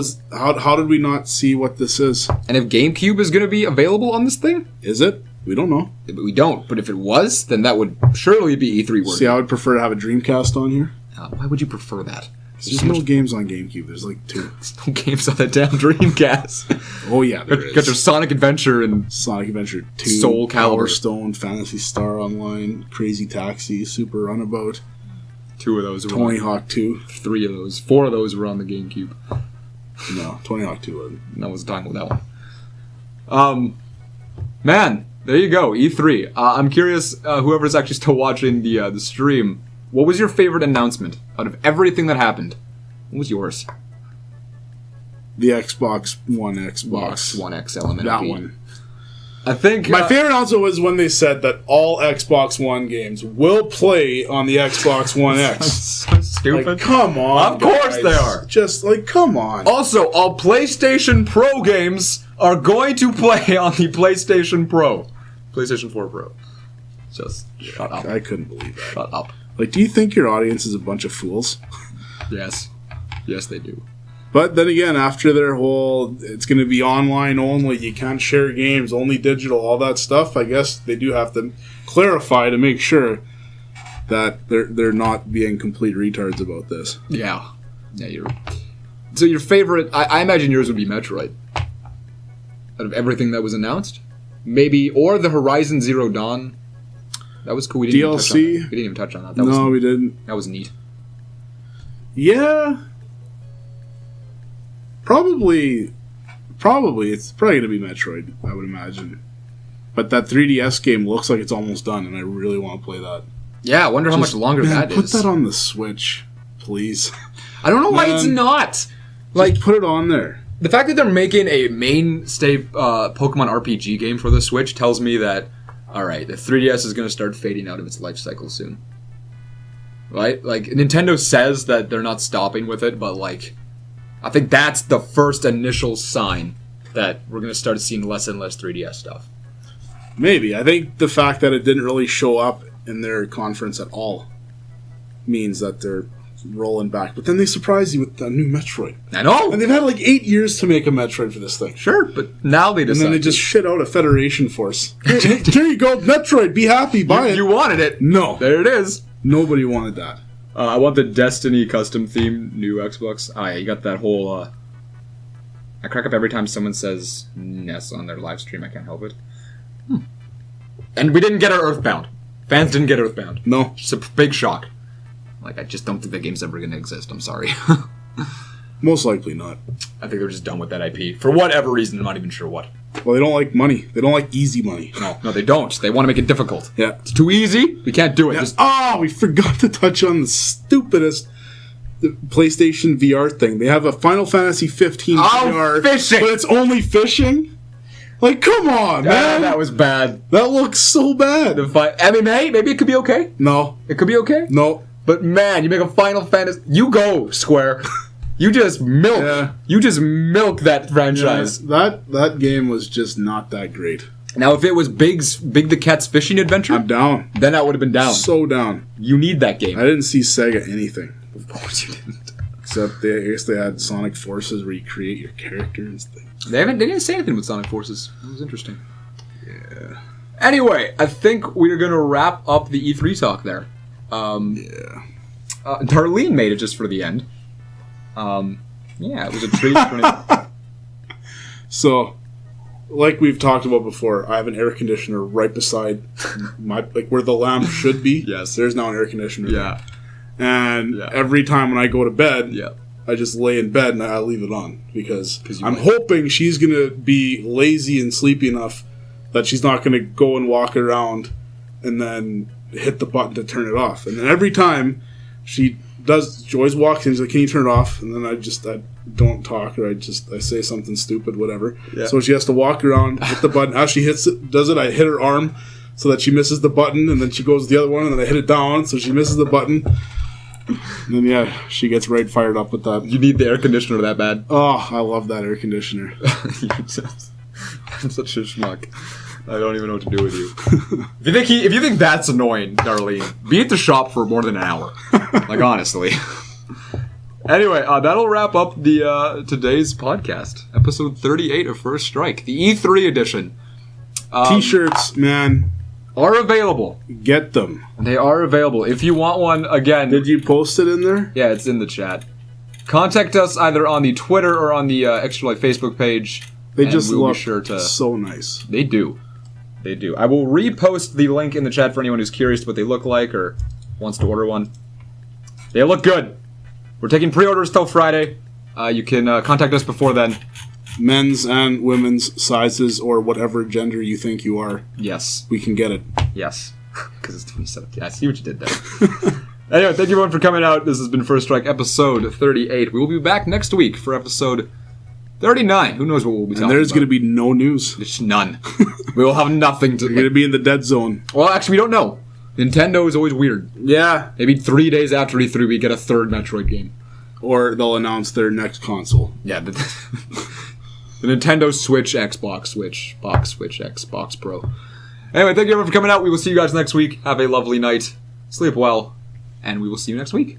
did we not see what this is? And if GameCube is going to be available on this thing? Is it? We don't know. We don't. But if it was, then that would surely be E3 worthy. See, I would prefer to have a Dreamcast on here. Why would you prefer that? There's no games on GameCube. There's like 2. There's no games on that damn Dreamcast. Oh yeah, there is. Got your Sonic Adventure and Sonic Adventure 2, Soul Calibur. Power Stone, Phantasy Star Online, Crazy Taxi, Super Runabout, 2 of those were Tony on, Hawk 2. 3 of those. 4 of those were on the GameCube. No, Tony Hawk 2 wasn't. I wasn't talking about that one. Man, there you go, E3. I'm curious, whoever's actually still watching the stream, what was your favorite announcement out of everything that happened? What was yours? The Xbox One Xbox. One X element. That one. I think My favorite also was when they said that all Xbox One games will play on the Xbox One X. so stupid. Like, come on. Of course guys. they are. Just like, come on. Also, all PlayStation Pro games are going to play on the PlayStation Pro. PlayStation 4 Pro. Just shut up. I couldn't believe that. Shut up. Like, do you think your audience is a bunch of fools? Yes. Yes, they do. But then again, after their whole, it's going to be online only, you can't share games, only digital, all that stuff, I guess they do have to clarify to make sure that they're not being complete retards about this. Yeah. Yeah, So your favorite, I imagine yours would be Metroid. Out of everything that was announced? Maybe, or the Horizon Zero Dawn. That was cool. We DLC? Didn't even touch on that. No, we didn't. That was neat. Yeah. Probably. It's probably going to be Metroid, I would imagine. But that 3DS game looks like it's almost done, and I really want to play that. Yeah, I wonder how much longer that is. Put that on the Switch, please. I don't know why it's not. Like, put it on there. The fact that they're making a mainstay Pokemon RPG game for the Switch tells me that, alright, the 3DS is going to start fading out of its life cycle soon. Right? Like, Nintendo says that they're not stopping with it, but, like, I think that's the first initial sign that we're going to start seeing less and less 3DS stuff. Maybe. I think the fact that it didn't really show up in their conference at all means that they're rolling back. But then they surprise you with a new Metroid. I know! And they've had like 8 years to make a Metroid for this thing. Sure, but now they decide. And then they just shit out a Federation Force. Here you go, Metroid, be happy, buy it. You wanted it. No. There it is. Nobody wanted that. I want the Destiny custom theme, new Xbox. Oh yeah, you got that whole, I crack up every time someone says Ness on their live stream. I can't help it. And we didn't get our Earthbound. Fans didn't get Earthbound. No. It's a big shock. Like, I just don't think that game's ever going to exist. I'm sorry. Most likely not. I think they're just done with that IP. For whatever reason, I'm not even sure what. Well, they don't like money. They don't like easy money. No, they don't. They want to make it difficult. Yeah. It's too easy. We can't do it. Yeah. We forgot to touch on the stupidest PlayStation VR thing. They have a Final Fantasy 15 VR. Fishing! But it's only fishing? Like, come on, man. That was bad. That looks so bad. MMA? Maybe it could be okay. No. It could be okay? No. But man, you make a Final Fantasy... You go, Square. You just milk. Yeah. You just milk that franchise. Yeah, that game was just not that great. Now, if it was Big the Cat's Fishing Adventure... I'm down. Then I would have been down. So down. You need that game. I didn't see Sega anything. Of course you didn't. Except I guess they had Sonic Forces where you create your character and stuff. They didn't say anything with Sonic Forces. It was interesting. Yeah. Anyway, I think we're going to wrap up the E3 talk there. Yeah. Darlene made it just for the end. Yeah, it was a treat. So, like we've talked about before, I have an air conditioner right beside where the lamp should be. Yes. There's now an air conditioner. Yeah. And every time when I go to bed, yeah. I just lay in bed and I leave it on because I'm hoping she's going to be lazy and sleepy enough that she's not going to go and walk around and then hit the button to turn it off. And then every time she always walks in, she's like, "Can you turn it off?" And then I don't talk, or I say something stupid, whatever. Yeah. So she has to walk around, hit the button. As she does it, I hit her arm so that she misses the button, and then she goes to the other one, and then I hit it down so she misses the button. And then, she gets right fired up with that. You need the air conditioner that bad? Oh, I love that air conditioner. I'm such a schmuck. I don't even know what to do with you. If you think that's annoying, Darlene, be at the shop for more than an hour. Like, honestly. Anyway, that'll wrap up the today's podcast. Episode 38 of First Strike. The E3 edition. T-shirts, man. Are available. Get them. They are available. If you want one, again... Did you post it in there? Yeah, it's in the chat. Contact us either on the Twitter or on the Extra Life Facebook page. They just look so nice. They do. They do. I will repost the link in the chat for anyone who's curious what they look like or wants to order one. They look good. We're taking pre-orders till Friday. You can contact us before then. Men's and women's sizes or whatever gender you think you are. Yes. We can get it. Yes. Because it's 2017. I see what you did there. Anyway, thank you everyone for coming out. This has been First Strike episode 38. We will be back next week for episode 39. Who knows what we'll be talking about. And there's going to be no news. There's none. We will have nothing to... We're going to be in the dead zone. Well, actually, we don't know. Nintendo is always weird. Yeah. Maybe 3 days after E3, we get a third Metroid game. Or they'll announce their next console. Yeah. The Nintendo Switch, Xbox Switch, Box Switch, Xbox Pro. Anyway, thank you everyone for coming out. We will see you guys next week. Have a lovely night. Sleep well. And we will see you next week.